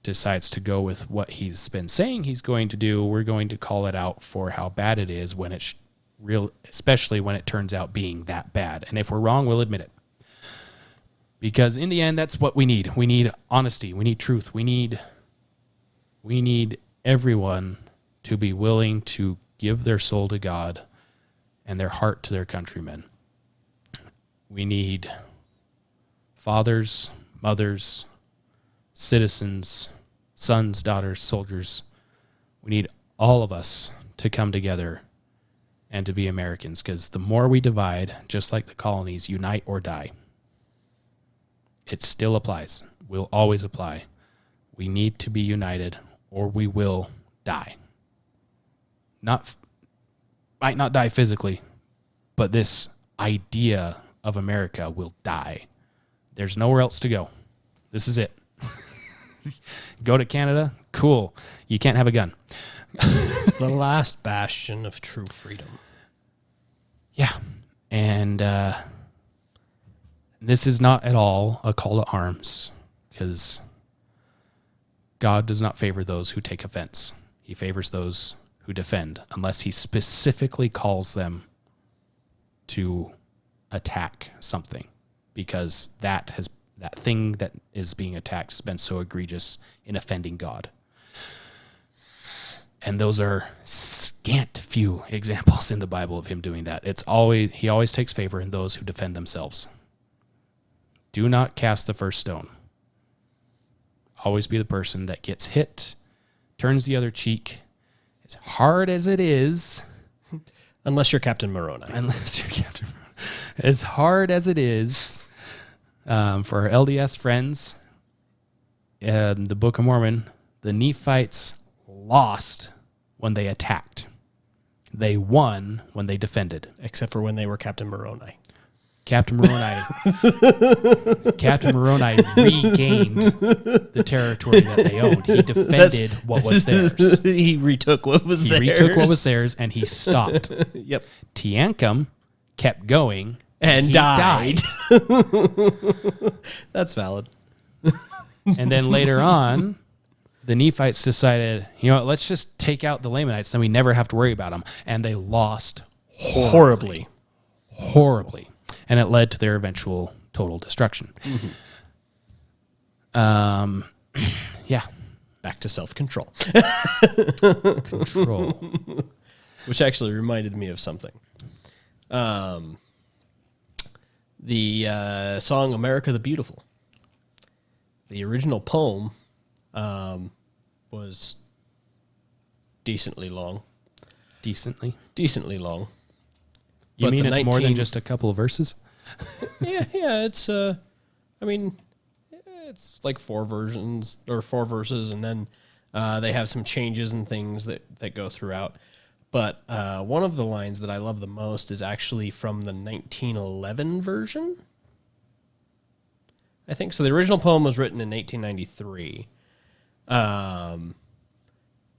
decides to go with what he's been saying he's going to do, we're going to call it out for how bad it is when it's real, especially when it turns out being that bad. And if we're wrong, we'll admit it. Because in the end, that's what we need. We need honesty. We need truth. We need everyone to be willing to give their soul to God and their heart to their countrymen. We need fathers, mothers, citizens, sons, daughters, soldiers. We need all of us to come together and to be Americans, because the more we divide, just like the colonies, unite or die. It still applies. Will always apply. We need to be united or we will die. Might not die physically, but this idea of America will die. There's nowhere else to go. This is it. Go to Canada? Cool. You can't have a gun. The last bastion of true freedom. Yeah. And this is not at all a call to arms, because God does not favor those who take offense. He favors those who defend, unless he specifically calls them to attack something, because that thing that is being attacked has been so egregious in offending God. And those are scant few examples in the Bible of him doing that. He always takes favor in those who defend themselves. Do not cast the first stone. Always be the person that gets hit, turns the other cheek, as hard as it is. Unless you're Captain Moroni. As hard as it is, for our LDS friends, in the Book of Mormon, the Nephites lost when they attacked. They won when they defended. Except for when they were Captain Moroni. Captain Moroni regained the territory that they owned. He defended what was theirs. He retook what was theirs, and he stopped. Yep. Teancum kept going and died. That's valid. And then later on, the Nephites decided, you know what, let's just take out the Lamanites, then we never have to worry about them. And they lost horribly. And it led to their eventual total destruction. Mm-hmm. Yeah. Back to self-control. Control. Which actually reminded me of something. The song America the Beautiful. The original poem was decently long. Decently long. You mean it's more than just a couple of verses? yeah, it's I mean, it's like 4 verses, and then they have some changes and things that go throughout. But one of the lines that I love the most is actually from the 1911 version. I think so. The original poem was written in 1893,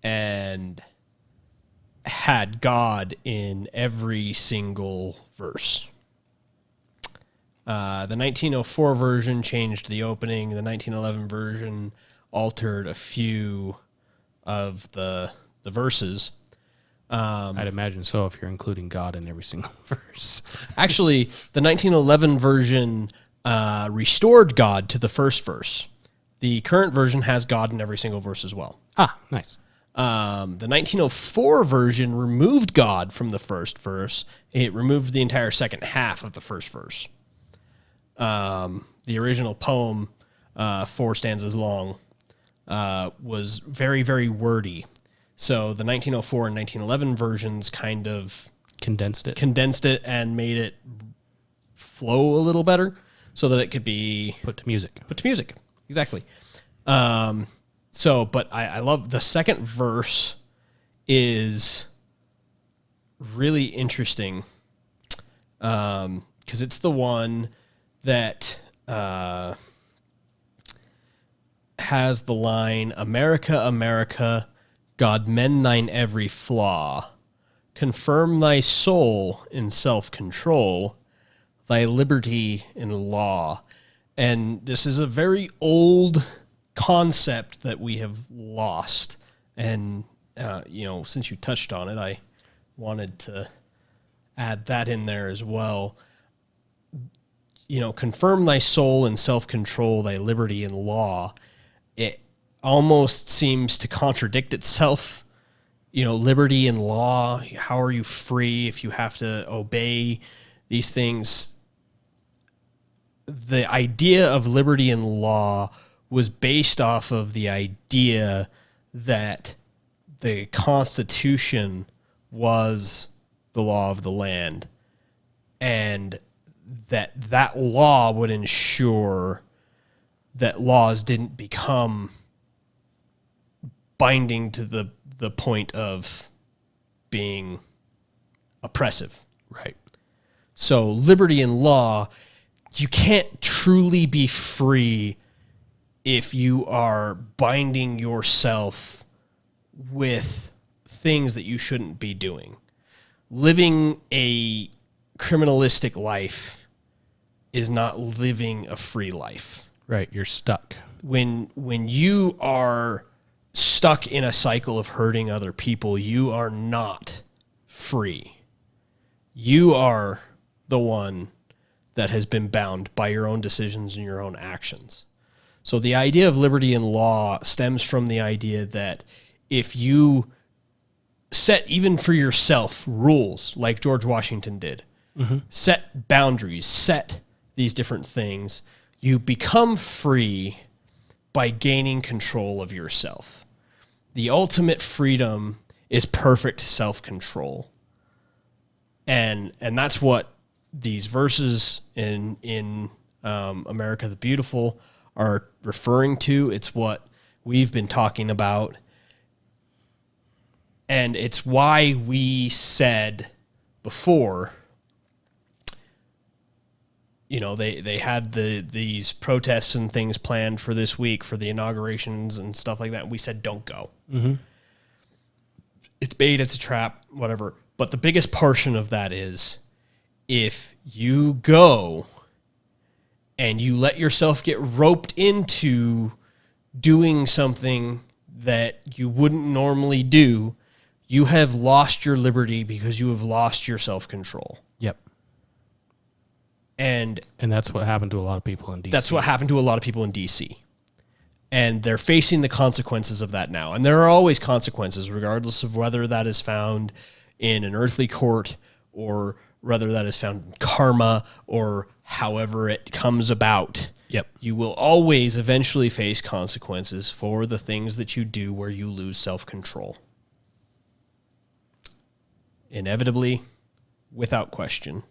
and had God in every single verse. The 1904 version changed the opening. The 1911 version altered a few of the verses. I'd imagine so if you're including God in every single verse. Actually, the 1911 version restored God to the first verse. The current version has God in every single verse as well. Ah, nice. The 1904 version removed God from the first verse. It removed the entire second half of the first verse. The original poem, 4 stanzas long, was very, very wordy. So the 1904 and 1911 versions kind of condensed it and made it flow a little better so that it could be put to music. Exactly. But I love the second verse is really interesting because it's the one that has the line, America, America, God mend thine every flaw, confirm thy soul in self-control, thy liberty in law. And this is a very old concept that we have lost. And, since you touched on it, I wanted to add that in there as well. Confirm thy soul in self-control, thy liberty in law. It almost seems to contradict itself. Liberty and law, how are you free if you have to obey these things? The idea of liberty and law was based off of the idea that the Constitution was the law of the land, and that law would ensure that laws didn't become binding to the point of being oppressive. Right. So liberty and law, you can't truly be free if you are binding yourself with things that you shouldn't be doing. Living a criminalistic life is not living a free life. Right, you're stuck. When you are stuck in a cycle of hurting other people, you are not free. You are the one that has been bound by your own decisions and your own actions. So the idea of liberty and law stems from the idea that if you set, even for yourself, rules like George Washington did, set boundaries, set these different things, you become free by gaining control of yourself. The ultimate freedom is perfect self-control. And that's what these verses in America the Beautiful are referring to. It's what we've been talking about. And it's why we said before, they had these protests and things planned for this week for the inaugurations and stuff like that. And we said, don't go. Mm-hmm. It's bait, it's a trap, whatever. But the biggest portion of that is if you go and you let yourself get roped into doing something that you wouldn't normally do, you have lost your liberty because you have lost your self-control. Yep. And that's what happened to a lot of people in D.C. That's what happened to a lot of people in D.C. And they're facing the consequences of that now. And there are always consequences, regardless of whether that is found in an earthly court or whether that is found in karma or however it comes about. Yep. You will always eventually face consequences for the things that you do where you lose self-control. Inevitably, without question.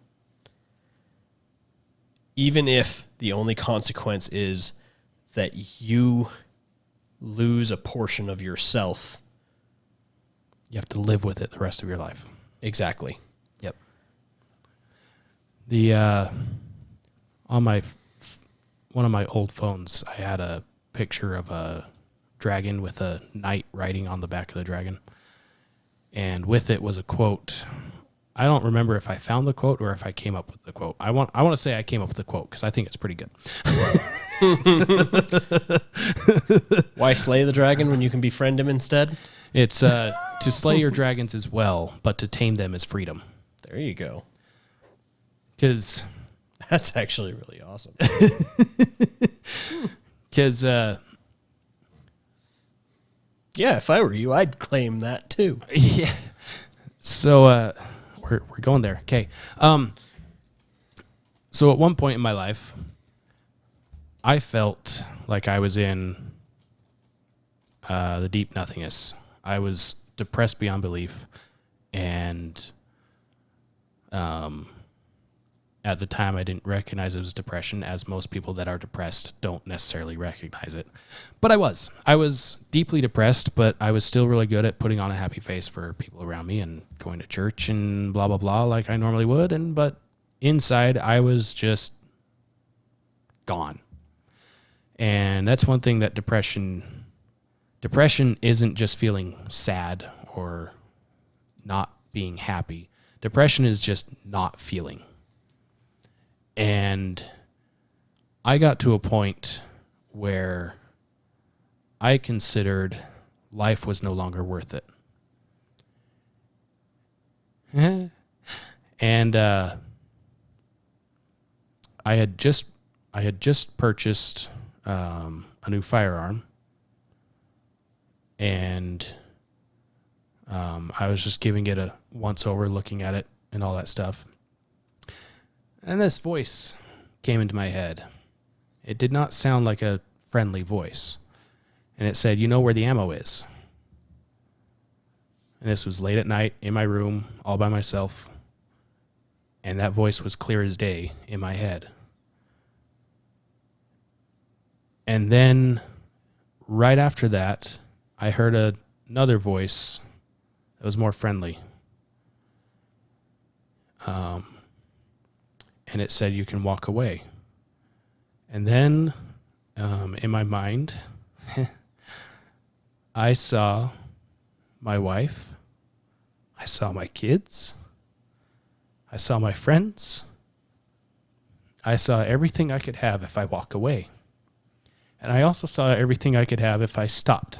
Even if the only consequence is that you lose a portion of yourself. You have to live with it the rest of your life. Exactly. Yep. On one of my old phones, I had a picture of a dragon with a knight riding on the back of the dragon. And with it was a quote. I don't remember if I found the quote or if I came up with the quote. I want to say I came up with the quote because I think it's pretty good. Why slay the dragon when you can befriend him instead? It's to slay your dragons as well, but to tame them is freedom. There you go. Because that's actually really awesome. Because yeah, if I were you, I'd claim that too. Yeah. So we're going there. Okay. So at one point in my life, I felt like I was in the deep nothingness. I was depressed beyond belief, and at the time I didn't recognize it was depression, as most people that are depressed don't necessarily recognize it. But I was deeply depressed, but I was still really good at putting on a happy face for people around me and going to church and blah, blah, blah, like I normally would. But inside I was just gone. And that's one thing that depression isn't just feeling sad or not being happy. Depression is just not feeling. And I got to a point where I considered life was no longer worth it. And I had just purchased a new firearm, and I was just giving it a once over, looking at it and all that stuff. And this voice came into my head. It did not sound like a friendly voice. And it said, "You know where the ammo is." And this was late at night in my room, all by myself. And that voice was clear as day in my head. And then right after that, I heard another voice that was more friendly. And it said, "You can walk away." And then in my mind, I saw my wife. I saw my kids. I saw my friends. I saw everything I could have if I walk away. And I also saw everything I could have if I stopped.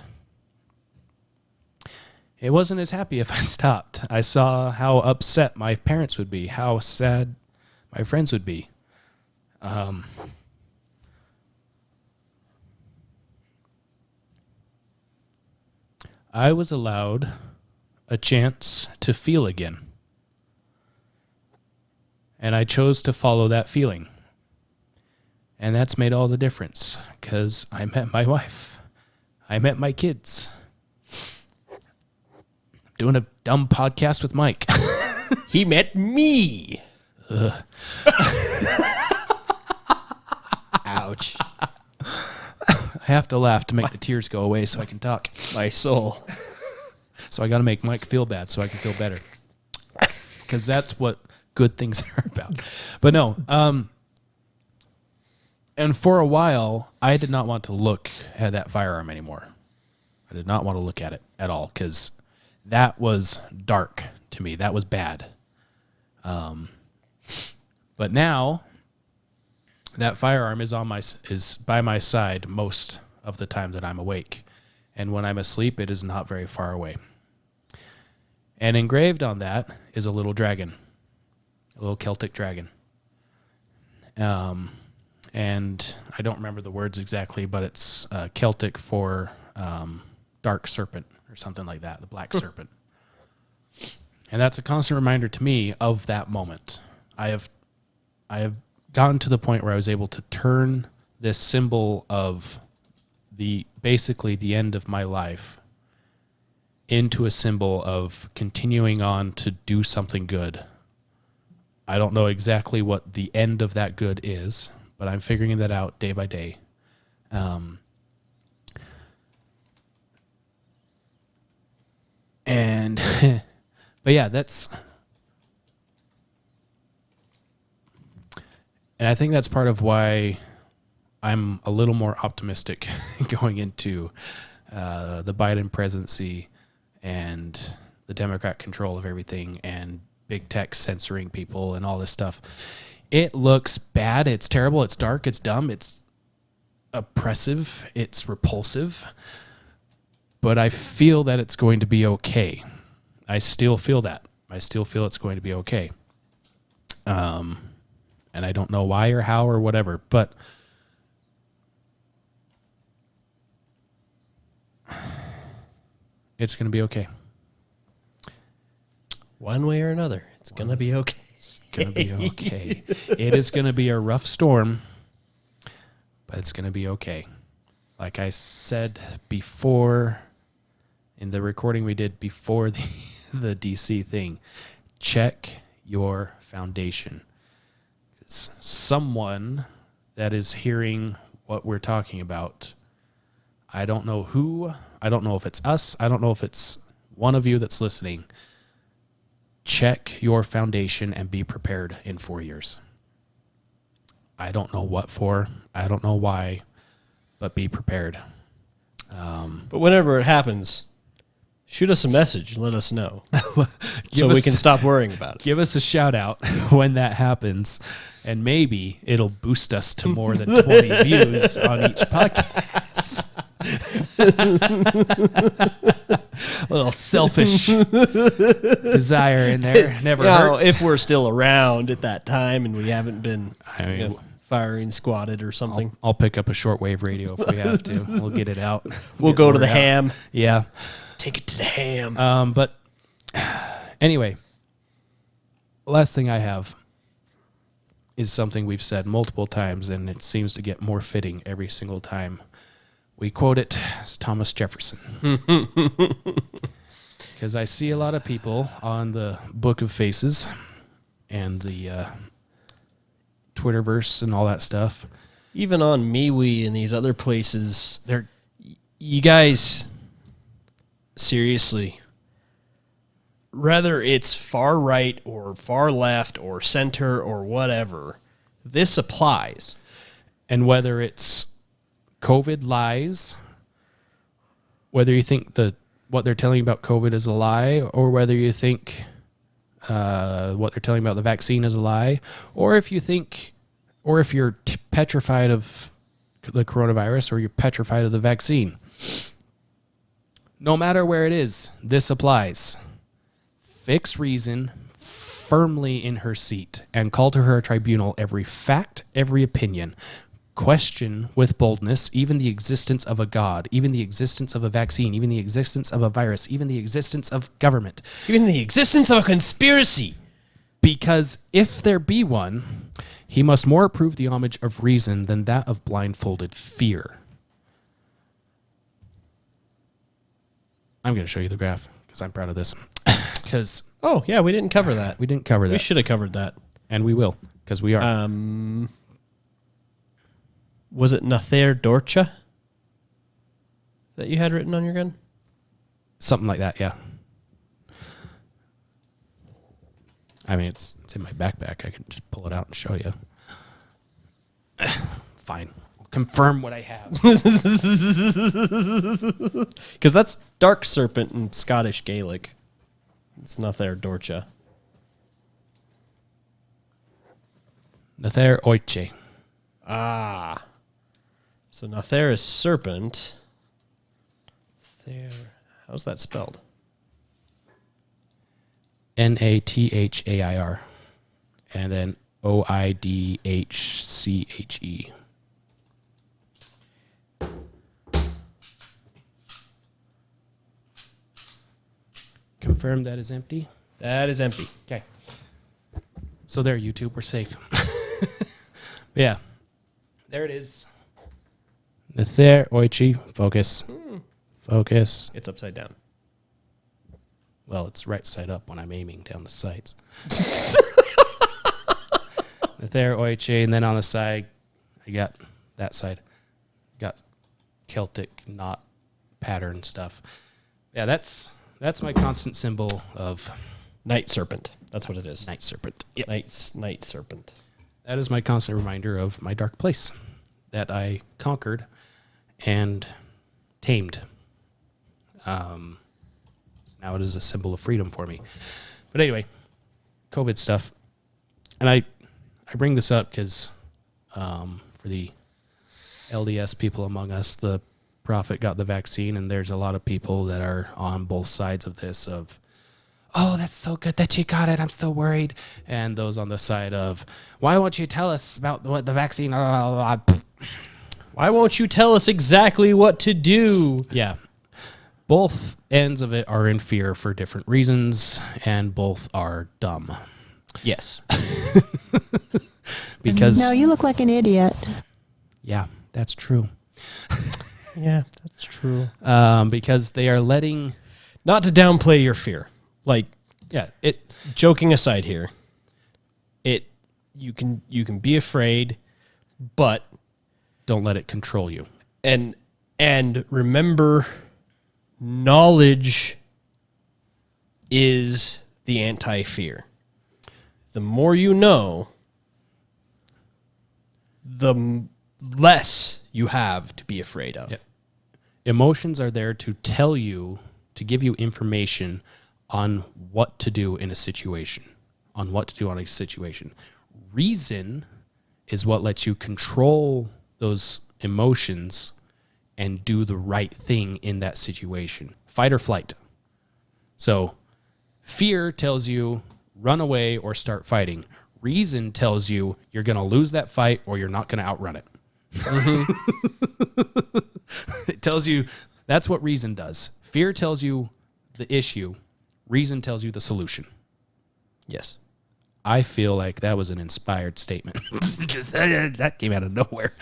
It wasn't as happy if I stopped. I saw how upset my parents would be, how sad my friends would be. I was allowed a chance to feel again. And I chose to follow that feeling. And that's made all the difference, because I met my wife. I met my kids. I'm doing a dumb podcast with Mike. He met me. Ouch. I have to laugh to make the tears go away so I can talk. My soul. So I got to make Mike feel bad so I can feel better. Because that's what good things are about. But no, and for a while, I did not want to look at that firearm anymore. I did not want to look at it at all, because that was dark to me. That was bad. But now, that firearm is by my side most of the time that I'm awake. And when I'm asleep, it is not very far away. And engraved on that is a little dragon. A little Celtic dragon. and I don't remember the words exactly, but it's Celtic for dark serpent or something like that, the black serpent. And that's a constant reminder to me of that moment. I have gotten to the point where I was able to turn this symbol of basically the end of my life into a symbol of continuing on to do something good. I don't know exactly what the end of that good is, but I'm figuring that out day by day. But yeah, and I think that's part of why I'm a little more optimistic going into the Biden presidency and the Democrat control of everything and big tech censoring people and all this stuff. It looks bad. It's terrible. It's dark. It's dumb. It's oppressive. It's repulsive. But I feel that it's going to be okay. I still feel that. I still feel it's going to be okay. And I don't know why or how or whatever, but it's going to be okay. One way or another, it's going to be okay. It's going to be okay. It is going to be a rough storm, but it's going to be okay. Like I said before in the recording we did before the DC thing, check your foundation. It's someone that is hearing what we're talking about. I don't know who. I don't know if it's us. I don't know if it's one of you that's listening. Check your foundation and be prepared in 4 years. I don't know what for. I don't know why, but be prepared. But whenever it happens, shoot us a message and let us know so we can stop worrying about it. Give us a shout out when that happens, and maybe it'll boost us to more than 20 views on each podcast. A little selfish desire in there. Never hurts. If we're still around at that time and we haven't been firing squatted or something. I'll pick up a shortwave radio if we have to. We'll get it out. We'll go to the ham. Yeah. Take it to the ham. But anyway, last thing I have is something we've said multiple times, and it seems to get more fitting every single time we quote it as Thomas Jefferson. Because I see a lot of people on the Book of Faces and the Twitterverse and all that stuff. Even on MeWe and these other places, you guys, seriously, whether it's far right or far left or center or whatever, this applies. And whether it's COVID lies, whether you think what they're telling you about COVID is a lie, or whether you think what they're telling you about the vaccine is a lie, or if you're petrified of the coronavirus or you're petrified of the vaccine. No matter where it is, this applies. Fix reason firmly in her seat and call to her a tribunal every fact, every opinion. Question with boldness even the existence of a God, even the existence of a vaccine, even the existence of a virus, even the existence of government, even the existence of a conspiracy. Because if there be one, he must more approve the homage of reason than that of blindfolded fear. I'm going to show you the graph because I'm proud of this. Oh, yeah, we didn't cover that. We didn't cover that. We should have covered that. And we will, because we are. Was it Nather Dorcha that you had written on your gun? Something like that, yeah. I mean, it's in my backpack. I can just pull it out and show you. Fine. I'll confirm what I have. Because that's Dark Serpent in Scottish Gaelic. It's Nather Dorcha. Nather Oiche. Ah. So Nather is serpent. How's that spelled? Nathair. And then Oidhche. confirm that is empty. That is empty. Okay. So there, YouTube, we're safe. Yeah. There it is. Nether Oichi. Focus. Focus. It's upside down. Well, it's right side up when I'm aiming down the sights. Nether Oichi, and then on the side, I got that side. Got Celtic knot pattern stuff. Yeah, that's my constant symbol of night serpent. That's what it is. Night serpent. Yep. Night serpent. That is my constant reminder of my dark place that I conquered and tamed. Now it is a symbol of freedom for me. But anyway, COVID stuff. And I bring this up because for the LDS people among us, the prophet got the vaccine, and there's a lot of people that are on both sides of this of, oh, that's so good that you got it. I'm still worried. And those on the side of, why won't you tell us about what the vaccine? Why won't you tell us exactly what to do? Yeah. Both ends of it are in fear for different reasons, and both are dumb. Yes. Because No, you look like an idiot. Yeah, that's true. Yeah, that's true. Because they are letting... Not to downplay your fear. Like, yeah, joking aside here, you can be afraid, but don't let it control you. And remember, knowledge is the anti-fear. The more you know, the less you have to be afraid of. Yeah. Emotions are there to tell you, to give you information on what to do in a situation, Reason is what lets you control those emotions and do the right thing in that situation. Fight or flight. So fear tells you run away or start fighting. Reason tells you you're going to lose that fight or you're not going to outrun it. It tells you that's what reason does. Fear tells you the issue. Reason tells you the solution. Yes. I feel like that was an inspired statement. That came out of nowhere.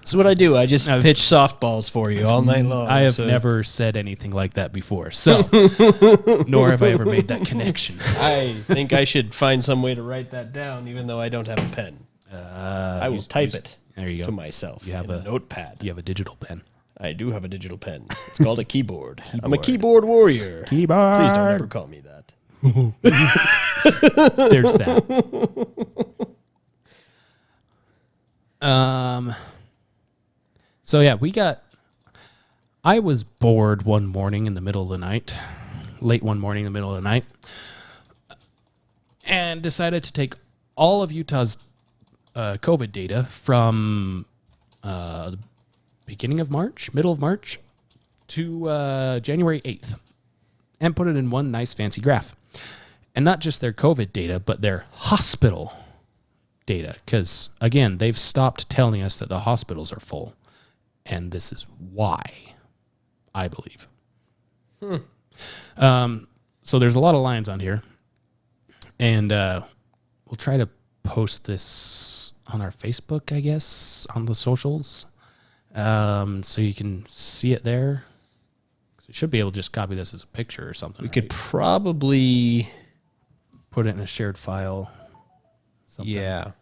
That's what I do. I just pitch softballs for you all night long. I have never said anything like that before, so nor have I ever made that connection. I think I should find some way to write that down, even though I don't have a pen. I will type it to myself. You have a notepad. You have a digital pen. I do have a digital pen. It's called a keyboard. I'm a keyboard warrior. Keyboard. Please don't ever call me that. There's that. So yeah, I was bored one morning in the middle of the night, late one morning in the middle of the night, and decided to take all of Utah's COVID data from the beginning of March, middle of March, to January 8th, and put it in one nice fancy graph. And not just their COVID data, but their hospital data. Because, again, they've stopped telling us that the hospitals are full. And this is why, I believe. So there's a lot of lines on here. And we'll try to post this on our Facebook, I guess, on the socials. So you can see it there. You should be able to just copy this as a picture or something. We could probably put it in a shared file. Something. Yeah.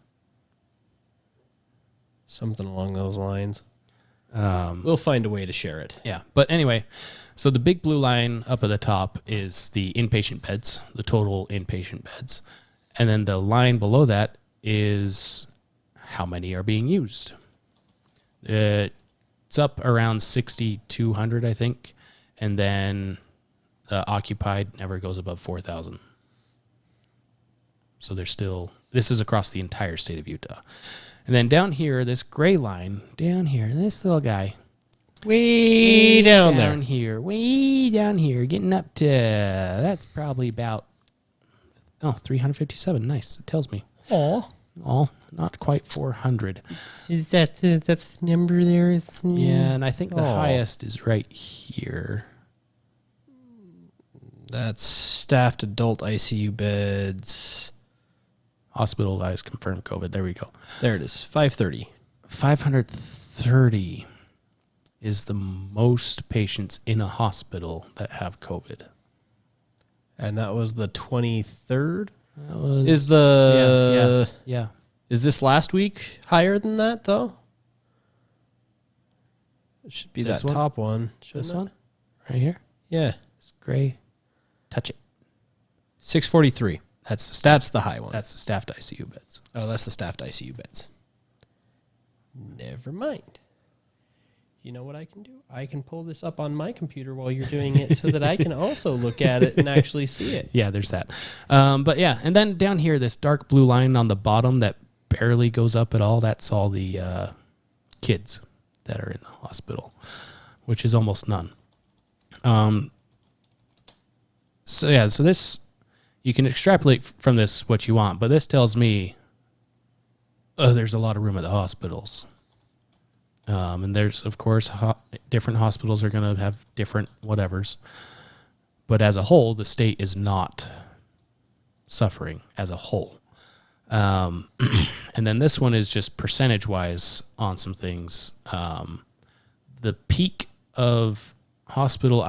Something along those lines. We'll find a way to share it. Yeah. But anyway, so the big blue line up at the top is the inpatient beds, the total inpatient beds. And then the line below that is how many are being used. It's up around 6,200, I think. And then occupied never goes above 4,000. So there's still, this is across the entire state of Utah. And then down here, this gray line, down here, this little guy. Way down there. Way down here, getting up to, that's probably about, 357. Nice. It tells me. Oh, not quite 400. That's the number there? Yeah, and I think the highest is right here. That's staffed adult ICU beds. Hospitalized confirmed COVID. There we go. There it is. 530. 530 is the most patients in a hospital that have COVID. And that was the 23rd? Yeah. Is this last week higher than that, though? It should be This that one? top one. This one? Right here? Yeah. It's gray. Touch it. 643. That's the high one. That's the staffed ICU beds. Oh, that's the staffed ICU beds. Never mind. You know what I can do? I can pull this up on my computer while you're doing it so that I can also look at it and actually see it. Yeah, there's that. But yeah, and then down here, this dark blue line on the bottom that barely goes up at all, that's all the kids that are in the hospital, which is almost none. So this, you can extrapolate from this what you want, but this tells me there's a lot of room at the hospitals. And there's, of course, different hospitals are going to have different whatevers. But as a whole, the state is not suffering as a whole. And then this one is just percentage-wise on some things. The peak of hospital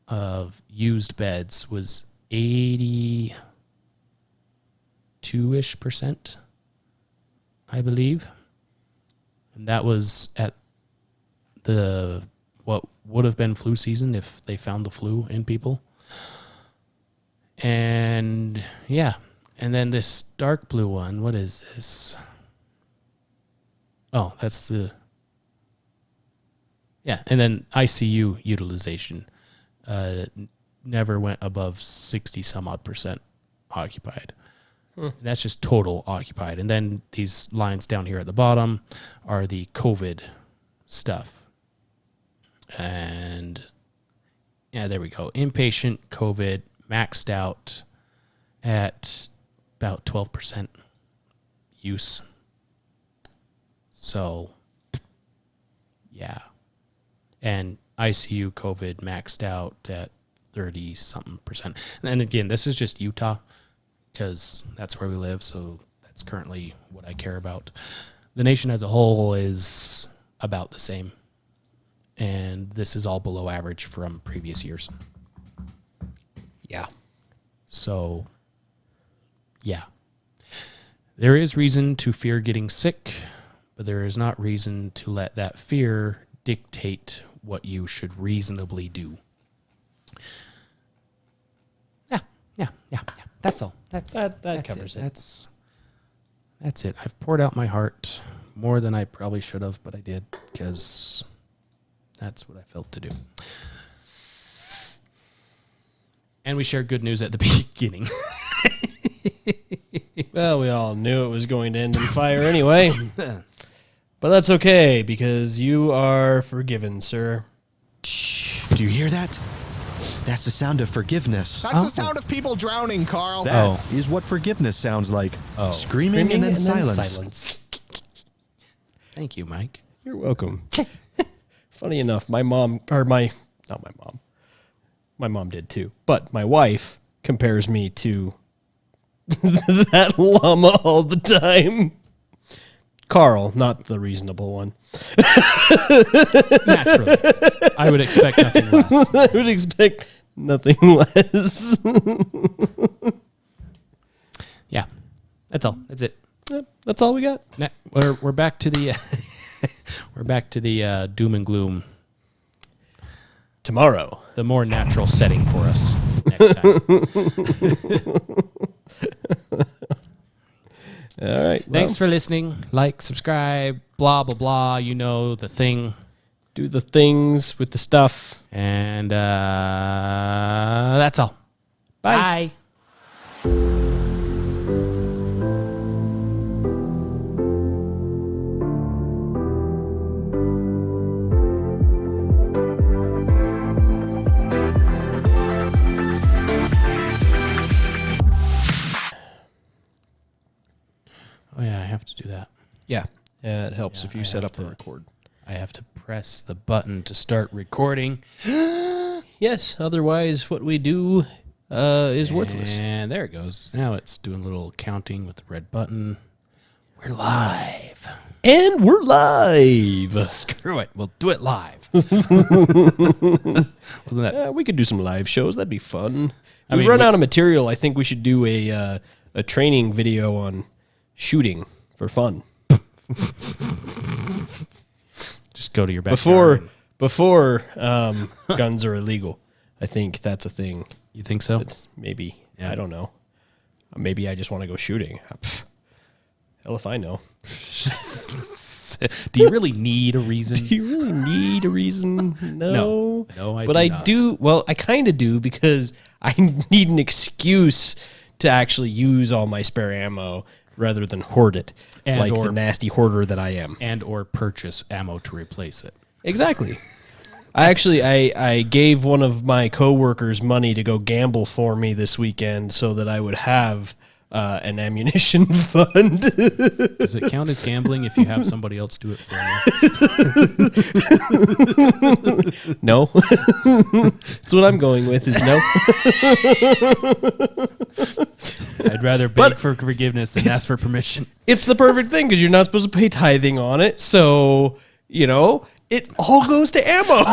of used beds was 82-ish%, I believe. And that was at what would have been flu season if they found the flu in people. And yeah. And then this dark blue one, what is this? Oh, that's the... Yeah, and then ICU utilization never went above 60-some-odd% occupied. That's just total occupied. And then these lines down here at the bottom are the COVID stuff. And yeah, there we go. Inpatient COVID maxed out at about 12% use. So, yeah. And ICU COVID maxed out at 30-something%. And again, this is just Utah, because that's where we live, so that's currently what I care about. The nation as a whole is about the same, and this is all below average from previous years. Yeah. So, yeah. There is reason to fear getting sick, but there is not reason to let that fear dictate what you should reasonably do. Yeah. That's all. That's covers it. That's it. I've poured out my heart more than I probably should have, but I did because that's what I felt to do. And we shared good news at the beginning. Well, we all knew it was going to end in fire anyway. But that's okay, because you are forgiven, sir. Shh. Do you hear that? That's the sound of forgiveness. That's the sound of people drowning, Carl. That is what forgiveness sounds like. Screaming and then silence. Thank you, Mike. You're welcome. Funny enough, my mom did too, but my wife compares me to that llama all the time. Carl, not the reasonable one. Naturally. I would expect nothing less. I would expect nothing less. Yeah. That's all. That's it. Yep, that's all we got. We're back to the doom and gloom tomorrow. The more natural setting for us next time. All right. Thanks for listening. Like, subscribe, blah, blah, blah. You know the thing. Do the things with the stuff. And that's all. Bye. Oh, yeah, I have to do that. Yeah. It helps if you set up the record. I have to press the button to start recording. Yes, otherwise what we do is worthless. And there it goes. Now it's doing a little counting with the red button. We're live. And we're live. Screw it. We'll do it live. Wasn't that? We could do some live shows. That'd be fun. If we run out of material, I think we should do a training video on shooting for fun. Just go to your backyard. Before guns are illegal. I think that's a thing. You think so? Maybe. Yeah. I don't know. Maybe I just want to go shooting. Hell if I know. Do you really need a reason? Do you really need a reason? No. No, but I do. Well, I kind of do because I need an excuse to actually use all my spare ammo rather than hoard it like the nasty hoarder that I am. And or purchase ammo to replace it. Exactly. I gave one of my coworkers money to go gamble for me this weekend so that I would have an ammunition fund. Does it count as gambling if you have somebody else do it for you? No. That's what I'm going with is no. I'd rather beg for forgiveness than ask for permission. It's the perfect thing because you're not supposed to pay tithing on it. So, it all goes to ammo.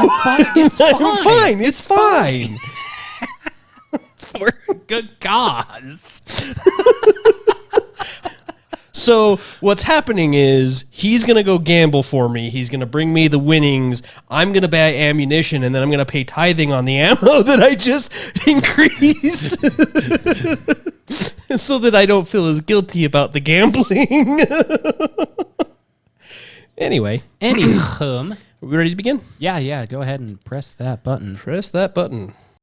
It's fine. It's fine. For good cause. So what's happening is he's going to go gamble for me. He's going to bring me the winnings. I'm going to buy ammunition, and then I'm going to pay tithing on the ammo that I just increased so that I don't feel as guilty about the gambling. Anyway. Are we ready to begin? Yeah. Go ahead and press that button. Press that button.